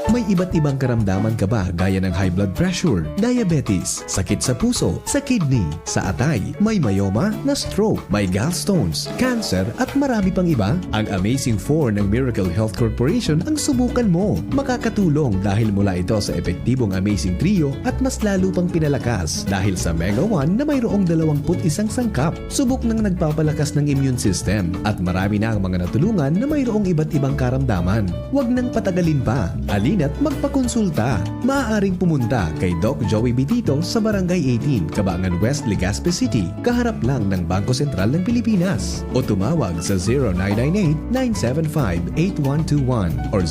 May iba't ibang karamdaman ka ba gaya ng high blood pressure, diabetes, sakit sa puso, sa kidney, sa atay, may myoma, na stroke, may gallstones, cancer at marami pang iba? Ang Amazing 4 ng Miracle Health Corporation ang subukan mo. Makakatulong dahil mula ito sa epektibong Amazing Trio at mas lalo pang pinalakas dahil sa Mega 1 na mayroong 21 sangkap. Subok ng nagpapalakas ng immune system at marami na ang mga natulungan na mayroong iba't ibang karamdaman. Huwag nang patagalin pa. At magpakonsulta. Maaaring pumunta kay Doc Joey Bitito sa Barangay 18, Cabangan West, Legazpi City, kaharap lang ng Bangko Sentral ng Pilipinas. O tumawag sa 0998-975-8121 or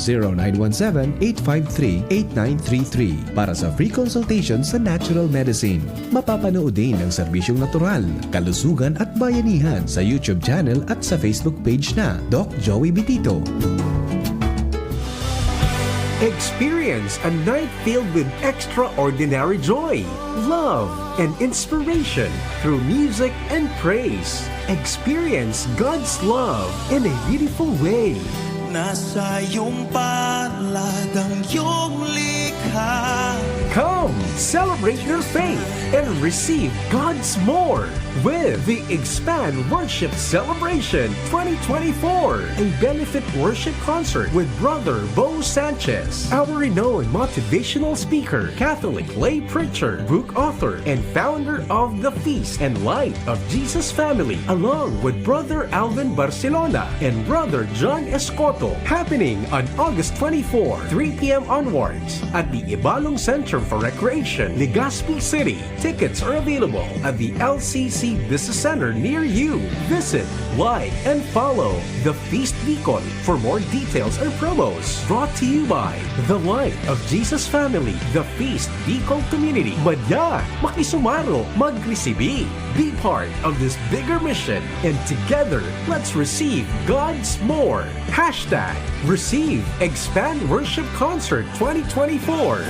0917-853-8933 para sa free consultation sa natural medicine. Mapapanood din ang serbisyong natural, kalusugan at bayanihan sa YouTube channel at sa Facebook page na Doc Joey Bitito. Experience a night filled with extraordinary joy, love, and inspiration through music and praise. Experience God's love in a beautiful way. Nasa iyong palad ang iyong likha. Come, celebrate your faith and receive God's more with the Expand Worship Celebration 2024, a benefit worship concert with Brother Bo Sanchez, our renowned motivational speaker, Catholic lay preacher, book author, and founder of the Feast and Light of Jesus Family, along with Brother Alvin Barcelona and Brother John Escoto, happening on August 24, 3 p.m. onwards at the Ibalong Center for Recreation, Legazpi City. Tickets are available at the LCC Business Center near you. Visit, like, and follow The Feast Beacon for more details and promos. Brought to you by The Light of Jesus Family, The Feast Beacon Community. Madya, makisumaro, magresibi. Be part of this bigger mission, and together, let's receive God's more. Hashtag Receive Expand Worship Concert 2024.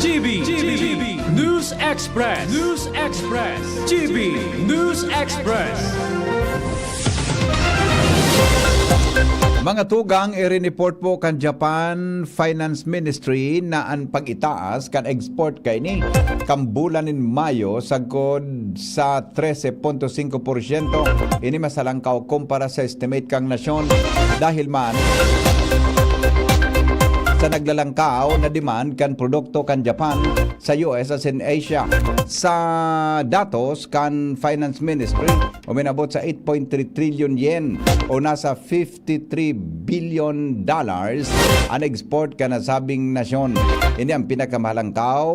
GB News Express. News Express. GB News Express. Mga tugang, i-report po kan Japan Finance Ministry na ang pag-itaas kan export kay ni kambulan in Mayo sagod sa 13.5%. Ini masalangkaw kumpara sa estimate kang nasyon dahil man sa naglalangkaw na demand kan produkto kan Japan sa US as in Asia. Sa datos kan Finance Ministry, uminabot sa 8.3 trillion yen o nasa $53 billion ang export kan nasabing nasyon. Ini ang pinakamahalangkaw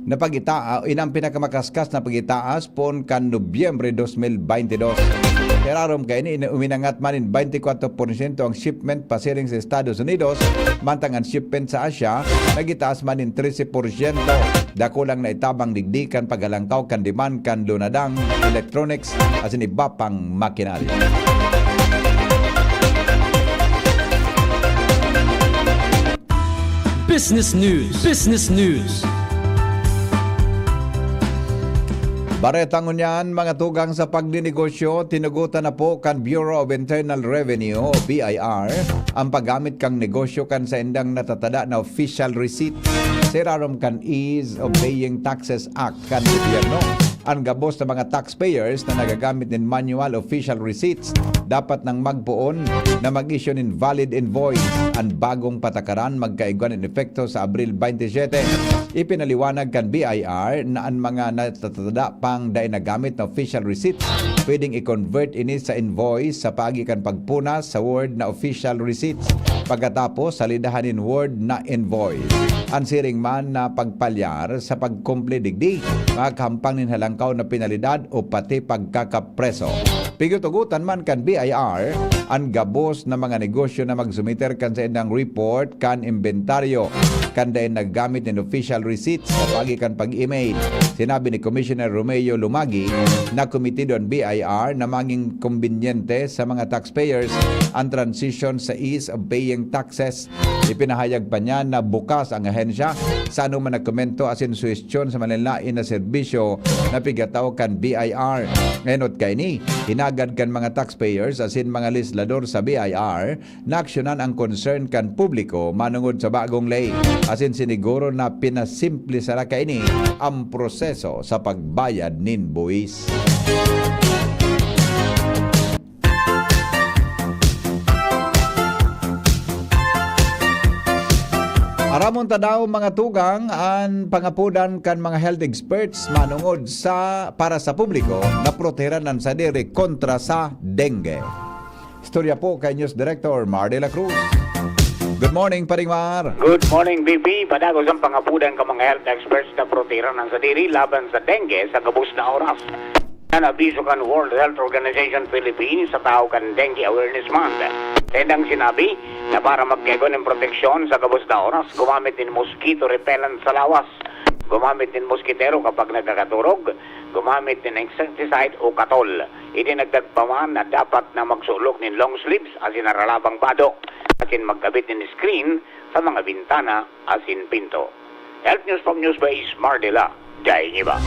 na pag-itaas, ini ang pinakamakaskas na pag-itaas pon kan Nobyembre 2022. Kerarom kay ini uminangat manin 24% ang shipment pasiring sa Estados Unidos, mantang ang shipment sa Asia nagitaas manin 13%. Dako lang na itabang digdikan pagalangkaw kan demand kan lunadang electronics as in iba pang makinarya. Business News. Business News. Baretang unyan, mga tugang sa pagdinegosyo, tinugutan na po kan Bureau of Internal Revenue o BIR ang paggamit kang negosyo kan sa indang natatada na official receipt. Sirarom kan Ease of Paying Taxes Act kan gobyerno. Ang gabos na mga taxpayers na nagagamit ng manual official receipts dapat nang magpuon na mag-issue ng valid invoice. Ang bagong patakaran magkaiguan in epekto sa Abril 27. Ipinaliwanag kan BIR na ang mga natatada pang dahil nagamit na official receipts pwedeng i-convert ini sa invoice sa pagikan pagpunas sa Word na official receipts pagkatapos salidahan in Word na invoice. Ang siring man na pagpalyar sa pagkumple digdi, magkampang ninhalangkaw na penalidad o pati pagkakapreso. Pigutugutan man kan BIR, ang gabos na mga negosyo na magsumiter kan sa indang report kan inventaryo kan dahil naggamit ng official receipts sa pagikan pag-email. Sinabi ni Commissioner Romeo Lumagi na komitido ang BIR na maging kumbinyente sa mga taxpayers ang transition sa ease of paying taxes. Ipinahayag pa niya na bukas ang ahensya sa anuman nagkomento asin suwestyon sa manlilain na serbisyo na pigataw kan BIR. Ngayon kay ni, hinagad kan mga taxpayers asin mga legislador sa BIR na aksyonan ang concern kan publiko manungod sa bagong lay. Asin siniguro na pinasimple sa kay ni ang proseso sa pagbayad nin buwis. Aramon ta daw mga tugang ang pangapudan kan mga health experts manungod sa para sa publiko na proteran ng sadiri kontra sa dengue. Istorya po kay News Director Mar de la Cruz. Good morning, Paring Mar. Good morning, BB. Padagos ang pangapudan ka mga health experts na proteran ng sadiri laban sa dengue sa gabos na oras. Nabiso kan World Health Organization Philippines sa tao kan Dengue Awareness Month. Tendang sinabi na para magkago ng proteksyon sa gabos na oras, gumamit din mosquito repellent sa lawas, gumamit din moskitero kapag nagkakaturog, gumamit din insecticide o katol. Idinagdag pa man na dapat na magsulok ng long sleeves asin naralabang bado, asin magkabit din screen sa mga bintana asin pinto. Health News from Newsbase, Mardela, Jai Niba.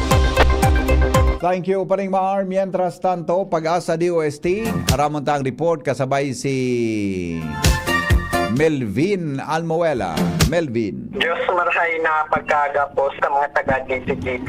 Thank you, Paring Mar. Mientras tanto, Pag-asa DOST, aramon tang report kasabay si Melvin Almoela. Melvin. Diyos marhay na pagkagapos sa mga taga-DCGB.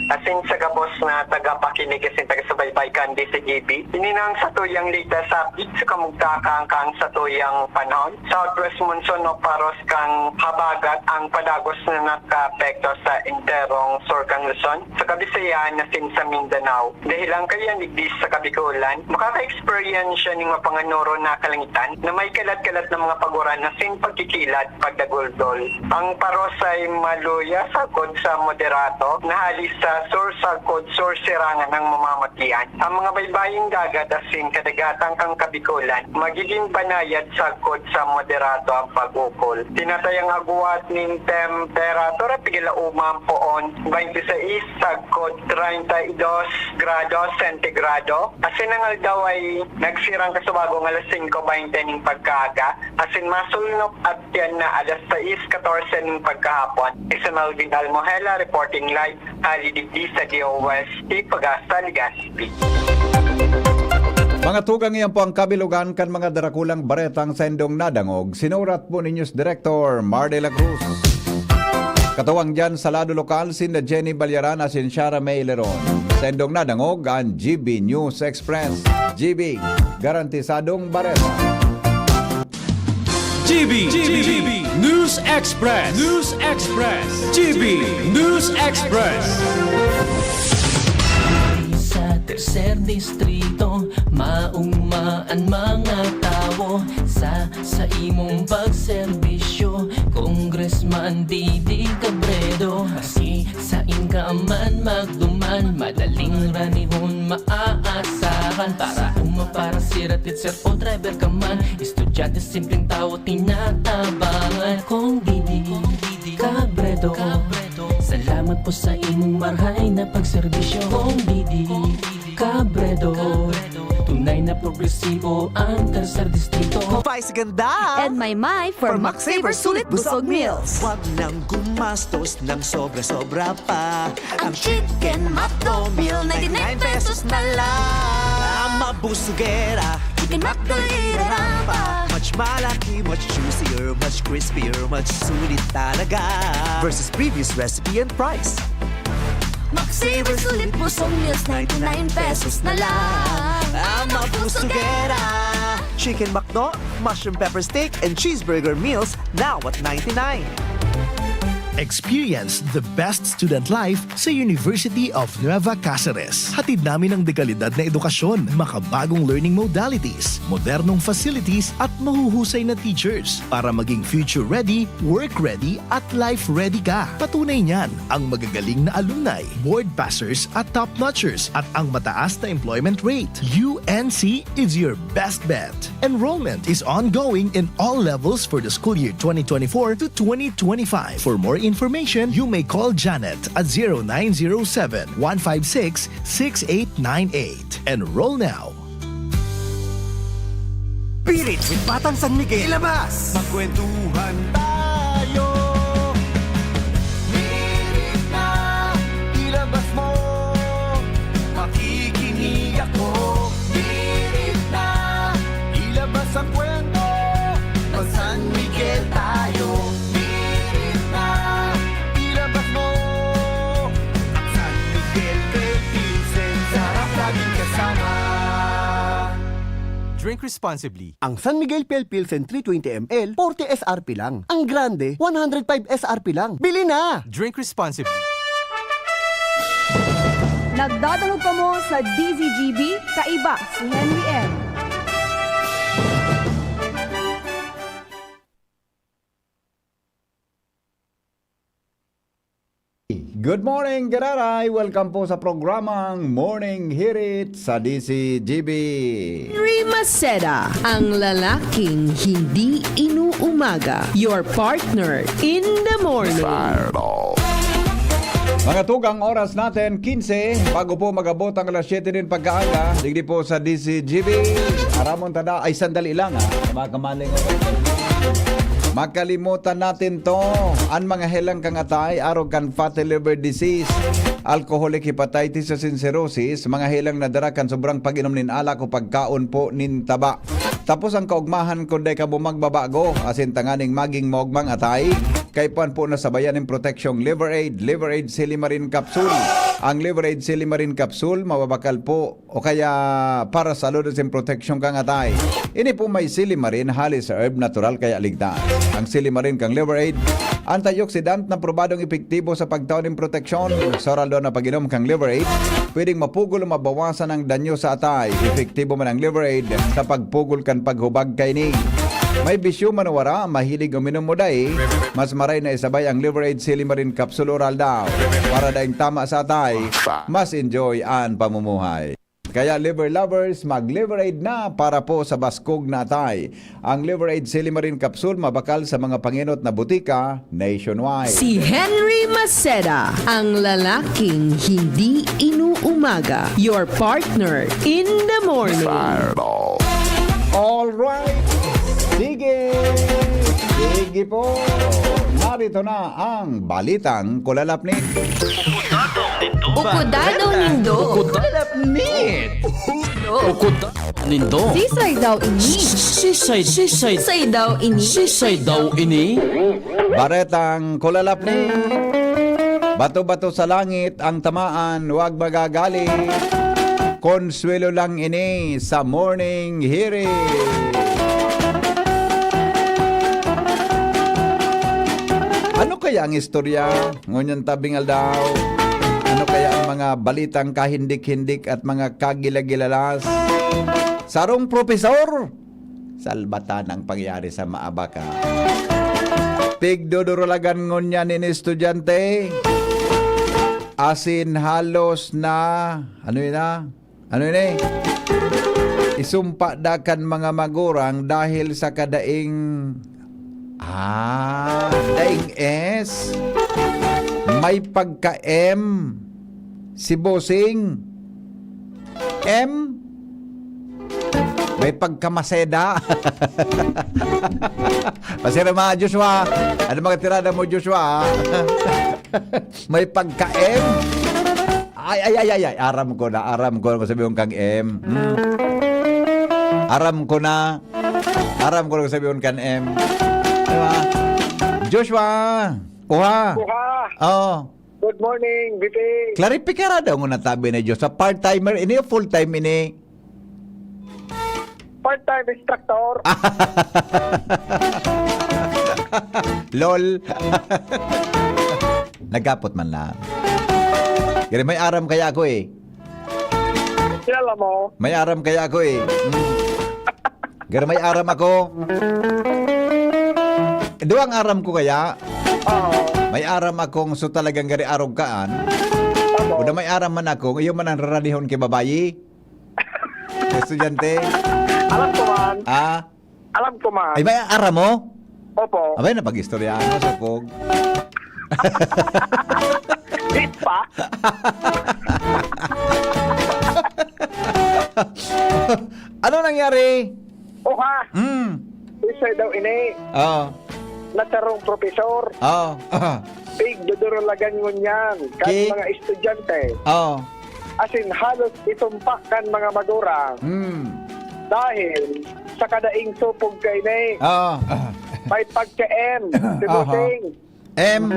Asin sa gabos na taga-pakinig asin taga-subaybay kan DCGB. Ininang sa tuyang ligtas sa sa kamugtakang kang sa tuyang panahon. Southwest monsoon o paros kang habagat ang padagos na naka-apekto sa interong Surkang Luzon. Sa Kabisayan asin sa Mindanao. Dahil ang kaya nigdis sa Kabikulan, makaka-experience siya ng mapanganoro na kalangitan na may kalat-kalat na mga paguran asin pagkikilat pagdaguldol. Ang paros ay maluya sagod sa moderato na halis sa sur sagod sur sirangan ng mamamatian. Ang mga baybaying dagat asin kadagatang kang Kabikulan magiging banayad sagod sa moderato ang pag-ukol. Tinatayang agwat ning temperatura pigila umam poon 26 sagod 32 grado sentigrado. Asin ang aldaw ay nagsirang kasubagong alas 5:20 ning pagkaaga. Asin masulnop at yan na alas 6:14 ning pagkahapon. Isa Melvin Almoela reporting live halididi sa DOST Pag-asa Legazpi. Mga tugang iyan po ang kabilugan kan mga darakulang baretang sa indong nadangog. Sinurat po ni News Director Mar de la Cruz. Katuwang dyan sa lado lokal sina Jenny Balyaran at Shara May Leron. Sa indong nadangog ang GB News Express. GB, garantisadong bareta. GB News Express. News Express. GB News Express. Sa tercer distrito, maugmaan mga tao sa imong pagserbisyo. Congressman Didi Cabredo, maski sa inkaman magduman, madaling ranihon maaasahan. Para para siratit sir o driver ka man, estudyante simpleng tao tinatabangan. Kung Didi Cabredo, salamat po sa imong marhay na pagserbisyo. Kung Didi Cabredo, Tunay na progresibo ang tercer distrito. Vice ganda! And my for Max-Saver Sulit Busog Meals. Huwag nang gumastos ng sobra-sobra pa. Ang Chicken McDo Meal, 99 pesos na lang. Mabusugera, Chicken McDo pa. Much malaki, much juicier, much crispier, much sulit talaga. Versus previous recipe and price. Max-Saver Sulit Busog Meals, 99 pesos na lang. Mabusugera! Chicken McDo, mushroom pepper steak, and cheeseburger meals now at 99. Experience the best student life sa University of Nueva Cáceres. Hatid namin ang dekalidad na edukasyon, makabagong learning modalities, modernong facilities at mahuhusay na teachers para maging future-ready, work-ready at life-ready ka. Patunay niyan ang magagaling na alumni, board passers at top-notchers at ang mataas na employment rate. UNC is your best bet. Enrollment is ongoing in all levels for the school year 2024 to 2025. For more information, you may call Janet at 0907-156-6898. Enroll now. Pirit with Batang San Miguel. Ilabas! Magkwentuhan tayo. Pirit na, ilabas mo. Makikinig ako. Pirit na, ilabas ang kwento. Pag San Miguel tayo. Pirit na, ilabas mo. Ang San Miguel kay Vincent, sarap laging kasama. Drink responsibly. Ang San Miguel Pale Pilsen 320 ml, 40 SRP lang. Ang Grande, 105 SRP lang. Bili na! Drink responsibly. Nagdadalog pa mo sa DZGB, kaiba si Henry M. Good morning, Gararay! Welcome po sa programang Morning Hirit sa DCGB. Henry Maceda, ang lalaking hindi inuumaga. Your partner in the morning. Mga tugang oras natin, 15, bago po magabot ang alas 7 din pagkaaga, digdi po sa DCGB. Aramon tada, ay sandali lang ha, makamaling makalimutan natin to. Ang mga helang kangatay, arrogant fatty liver disease, alcoholic hepatitis sa cirrhosis, mga helang nadara kan sobrang pag-inom nin alak o pagkaon po nin taba. Tapos ang kaugmahan kundi ka bumagbabago, asin tanganing maging maugmang atay, kay puan po nasabayan ng proteksyong Liver Aid Silimarin Capsule. Ang Liver Aid Silimarin Capsule, mababakal po o kaya para sa ludesin proteksyon kang atay. Ini po may Silimarin, halis herb natural kaya ligtas. Ang Silimarin kang Liver Aid, antioxidant na probadong epektibo sa pagtaon ng proteksyon. Soral doon na pag-inom kang Liver Aid, pwedeng mapugol o mabawasan ang danyo sa atay. Epektibo man ang Liver Aid sa pagpugol kan paghubag kay ning. May bisyo manawara, mahilig uminom mo dahi, mas maray na isabay ang Liver Aid Silimarin Capsule Oral daw. Para daing tama sa atay, mas enjoy ang pamumuhay. Kaya liver lovers, mag-Liver Aid na para po sa baskog na atay. Ang Liver Aid Silimarin Capsule mabakal sa mga panginot na butika nationwide. Si Henry Maceda, ang lalaking hindi inuumaga. Your partner in the morning. All right. Sige po. Narito na ang balitang kulalapnit. Ukudado nindo. Nindo. Sisay daw ini. Sisay daw ini. Sisay daw ini. Baretang kulalapnit. Bato-bato sa langit ang tamaan, huwag magagalit. Konsuelo lang ini sa morning hearing. Ano kaya ang istorya? Ngunyan tabingal daw. Ano kaya ang mga balitang kahindik-hindik at mga kagilagilalas? Sarong profesor! Salbatan ang pangyari sa Maabaka. Pigdodorolagan ngunyan in estudyante. Asin halos na... Ano yun na? Ano yun eh? Isumpa dakan mga magurang dahil sa kadaing... daing S. May pagka-M. Si Bossing. M. May pagkamaseda. Pasira mga Joshua. Ano mga tirada mo, Joshua? May pagka-M. Ay. Aram ko na. Sabi yung kang M. Aram ko na sabi yung kang M. Diba? Joshua. Uha. Oh. Good morning, Bibi. Klaripikara daw nga natabi na Joshua. Part-timer ini o full-time ini? Part-time instructor. LOL. Nagkapot man lang. Kaya may aram kaya ako eh. Kilala mo? May aram kaya ako eh. Kaya may aram ako. Duwang aram ko kaya. May aram akong so talagang gari arog kaan. O na may aram man ako, iyo man ang raranihon kay babayi. Estudyante. Alam ko man. Alam ko man. Ay, may aram mo? Opo. Abay, napag-istorya ako sa kog. Hit pa? Ano nangyari? Oha. Isa daw ini. Natarong profesor. Big dudurulagan mo niyan. Kan mga estudyante. Asin halos itumpakan mga magurang. Dahil sa kadaing supog kay ni. May pagka-M. Sinuting. M.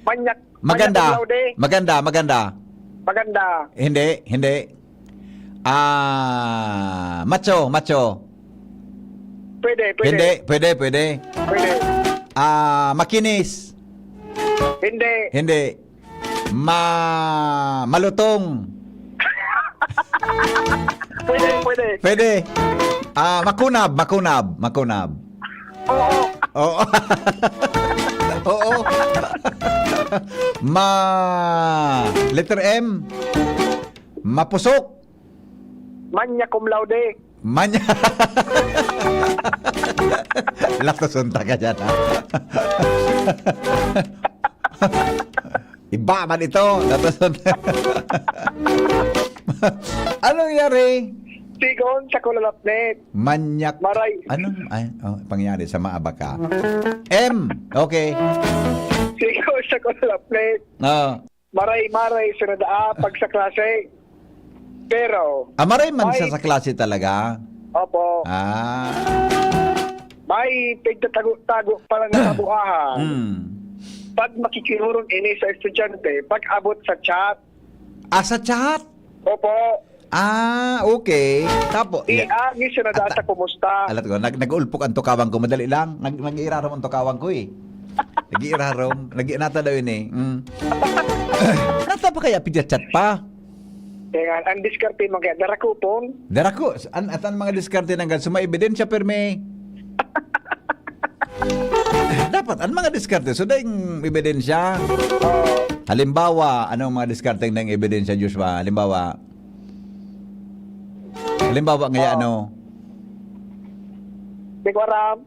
Manyak. Maganda. Maganda. Hindi. Macho. Pwede. Makinis. Hindi. Malutong. Pwede. Makunab. Oo. Letter M. Mapusok. Manya cum laude. Latasunta ka dyan, ha? Iba man ito. Latasunta. Anong nangyari? Sigon sa kulalapnet. Manyak. Maray. Anong pangyari sa maaba ka? M. Okay. Sigon sa kulalapnet. Maray sinadaa pag sa klase. Pero maray man siya sa klase talaga? Opo. May pagtatago-tago pala na kabuhahan. Pag makikirurong ini sa estudyante, pag abot sa chat. Sa chat? Opo. Okay. Tapo. Iagi siya na data kumusta. Alat ko, nag-ulpok ang tukawang ko. Madali lang. Nag-iirarom ang tukawang ko eh. Nag-iirarom. Nag-iinata daw yun eh. Nata pa kaya pidya-chat pa? Kaya ang diskarte mo kaya, darako pong? Darako. At ang mga diskarte ng ganso, may ebidensya perme. Dapat, ang mga diskarte, so dahil ebidensya. Halimbawa, anong mga diskarte ng ebidensya, Joshua? Halimbawa ngayon, ano? Di ko aram.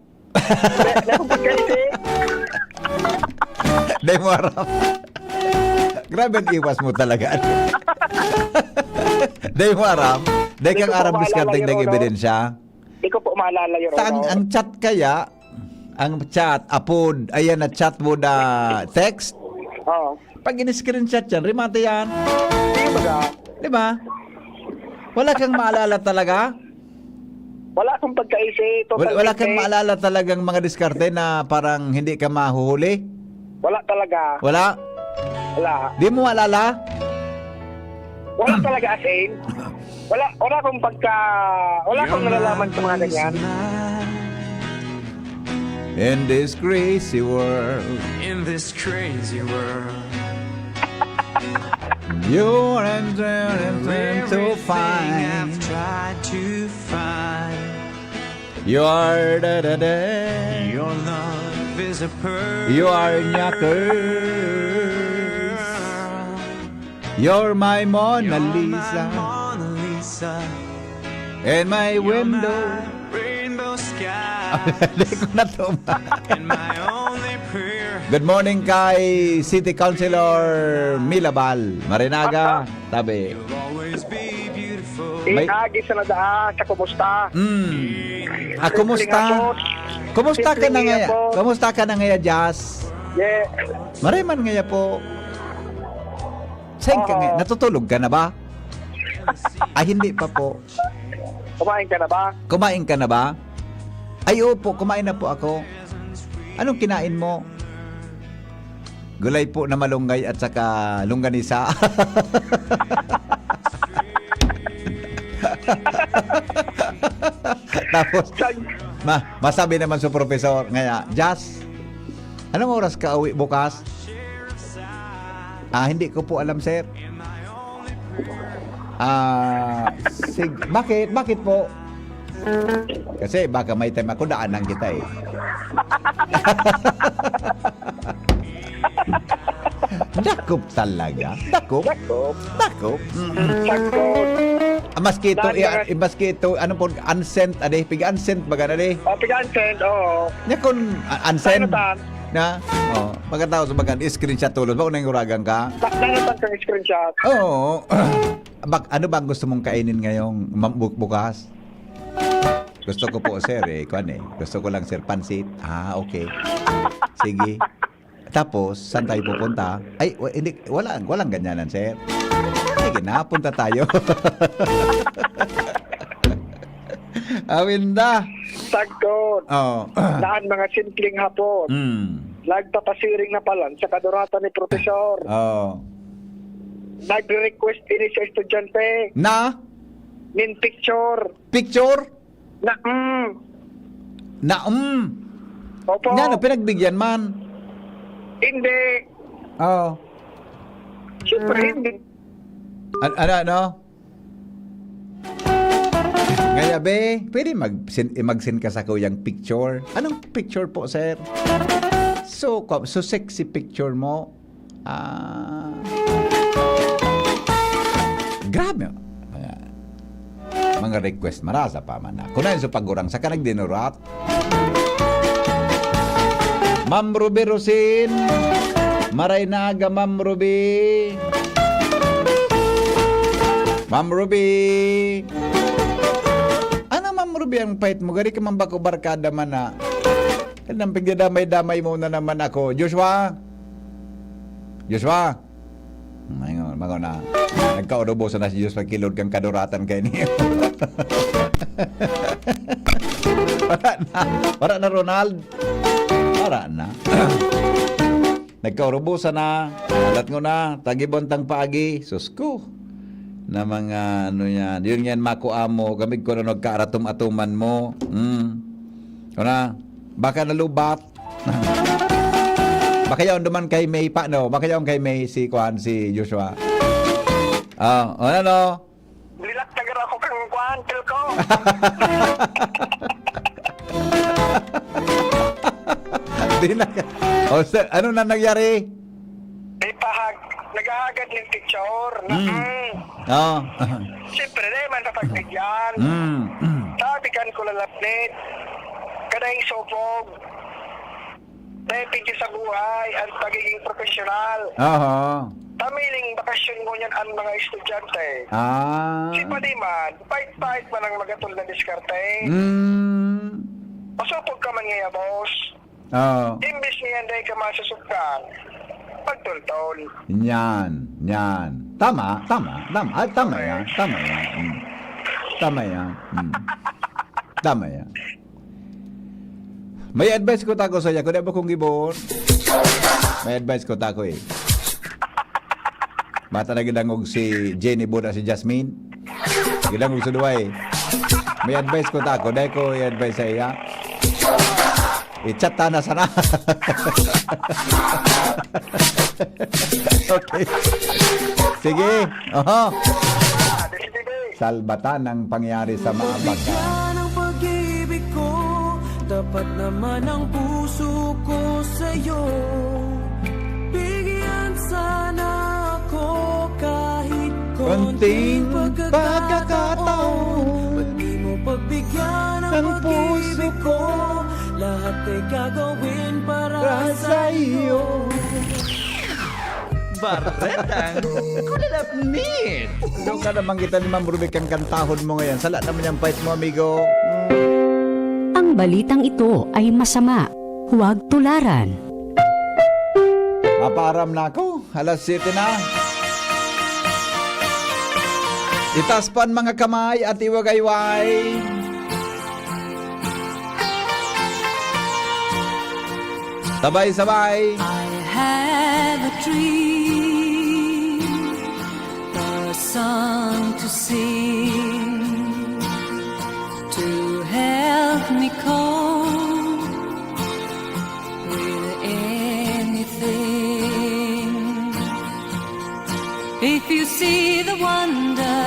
Di mo aram. Grabe ang iwas mo talaga. Di mo aram. Di kang aram diskarte ng ebidensya. Di ko po maalala yun. Ang chat kaya, apod, ayan na chat mo na text. Pag in-screenshot yan, remate yan. Di ba? Wala kang maalala talaga? Wala akong pagkaisip. Wala kang maalala talagang mga diskarte na parang hindi ka mahuhuli? Wala talaga. Wala? Di mo maalala? Wala talaga as in. Wala akong wala akong nalalaman sa mga ganyan. In this crazy world. You're to find. You are Your love is a pearl. You are knuckles. You're my Mona Lisa. And my window. Rainbow sky. Hindi ko na to. And my only prayer. Good morning kay City Councilor Milabal. Marinaga, tabi. May- Agi sa nadaa, sa kumusta? Kumusta? Kumusta ka na ngaya? Kumusta ka na ngaya, Jazz? Yeah. Mariman ngaya po. Saan ka ngaya? Natutulog ka na ba? Hindi pa po. Kumain ka na ba? Kumain ka na ba? Ay, opo, kumain na po ako. Anong kinain mo? Gulay po na malunggay at saka longganisa. Tapos, masabi naman sa professor, ngaya, Jazz, anong oras ka uwi bukas? Hindi ko po alam, sir. Bakit? Bakit po? Kasi baka may time ako, daanan kita eh. Dakop talaga. Dakop. Maski ito, ano po, unsent, pig-unsent baga na Pig-unsent, oo. Nya kung unsent na, pagkatapos baga, screenshot tulos, ba unang uragan ka? Nanatan kang screenshot. Oo. Ano ba gusto mong kainin ngayong bukas? Gusto ko po, sir, gusto ko lang, sir, pansit. Okay. Sige. Tapos, saan tayo pupunta? Ay, hindi, walang ganyanan, sir. Sige na, punta tayo. Awinda. Sagkot. Naan mga simpleng hapon. Nagpapasiring na palan sa kadurata ni profesor. Nagre-request ini sa estudyante. Na? Nin picture. Picture? Opo. Nga, pinagbigyan man. Hindi. Siyempre hindi. Ano? Ngaya be, pwede mag-send ka sa kuyang picture. Anong picture po, sir? So sexy picture mo. Grabe. Mga request marasa pa man na. Kunain sa pagurang sa kanag dinurat. Ma'am Ruby Rosin. Maraynaga, Ma'am Ruby. Ma'am Ruby. Ano, Ma'am Ruby, ang pait mo? Gari ka man bako barkada man na. Kanang pagdadamay-damay mo na naman ako. Joshua? Ngayon, mga na. Nagkaurobo sa na si Diyos pagkilod kang kaduratan kay niyo. Para na, Ronald. Para na. Nagkaurobo sa na. Alat ngo na. Tagibontang paagi. Susko. Na mga ano yan. Yun yan makuamo. Gamig ko na nagkaaratum-atuman mo. Kuna. Baka nalubat. Baka yaon naman kay May pa, no? Baka yaon kay May si Joshua. Ano? Lilat tagar ako kang kwantel ko. Ano na nangyari? Nag-aagad ng picture. Siyempre naman napagbigyan. Sabi kan ko lalapnit. Kadahing sopog. Dahil sa buhay ang pagiging profesional. Tamiling bakasyon mo niyan ang mga estudyante. Si Padiman, pahit-pahit man ang magatol na diskarte. Pasupog ka man ngayon, boss. Imbis niyan dahil ka masusukkan, pagtultol. Yan. Tama yan. May advice ko tako sa iya. Kung di ba kong gibon? May advice ko tako eh. Mata na gidangog si Jenny Buda si Jasmine. Gidangog sa duwa eh. May advice ko tako. Dahil ko i-advice sa iya. I-chat na sana. Okay. Sige. Salbatan ang pangyari sa maabag ka. Dapat naman ang puso ko sa'yo. Bigyan sana ako kahit konting pagkakataon. Ba't di mo pagbigyan ang pag-ibig ko? Lahat ay gagawin para sa iyo. Baretang kulalapnit. Doon ka naman kita ni Ma'am Rubik ang kantahon mo ngayon. Sala naman yung fight mo, amigo. Ang balitang ito ay masama. Huwag tularan. Maparam na ako. Alas 7 na. Itaspan mga kamay at iwagayway. Sabay-sabay. I have a dream, a song to sing, to help me cope with anything. If you see the wonder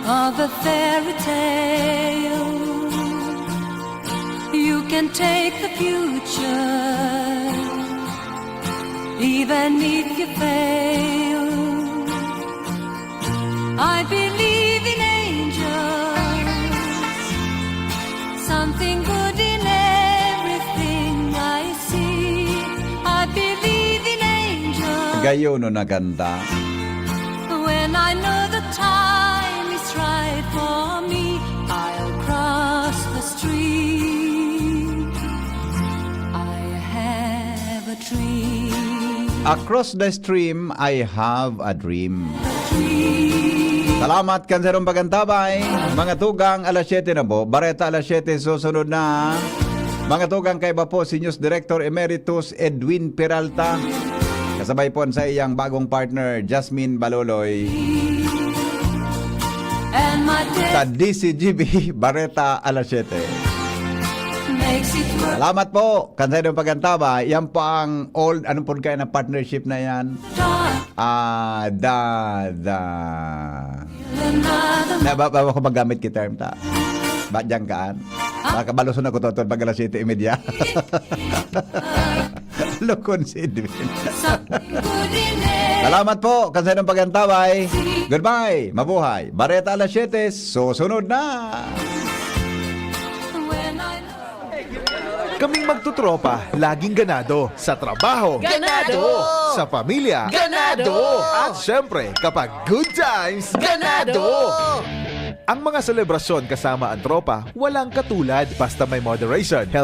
of a fairy tale, you can take the future, even if you fail. I believe in angels, something good in everything I see. I believe in angels. Gayo no naganda. When I know the time is right for me, I'll cross the street. Across the stream, I have a dream. Salamat kanserong pagantabay. Mga tugang alas 7 na po. Bareta alas 7 susunod na. Mga tugang kay ba po si News Director Emeritus Edwin Peralta. Kasabay po sa iyang bagong partner Jasmine Baloloy. Sa DCGB Bareta alas 7. Salamat po, kansay ng pagantaba. Yan po ang old, anong po kayo na partnership na yan? Ba ko magamit ki term ta? Ba dyan kaan? Baka baluson ako totoo pag alas 7:30. Lukon si Edwin. Salamat po, kansay ng pagantabay. Goodbye, mabuhay. Bareta alas 7, susunod na. Kaming magtutropa, laging ganado. Sa trabaho, Ganado! Sa pamilya, Ganado! At syempre, kapag good times, ganado! Ang mga selebrasyon kasama ang tropa, walang katulad basta may moderation, health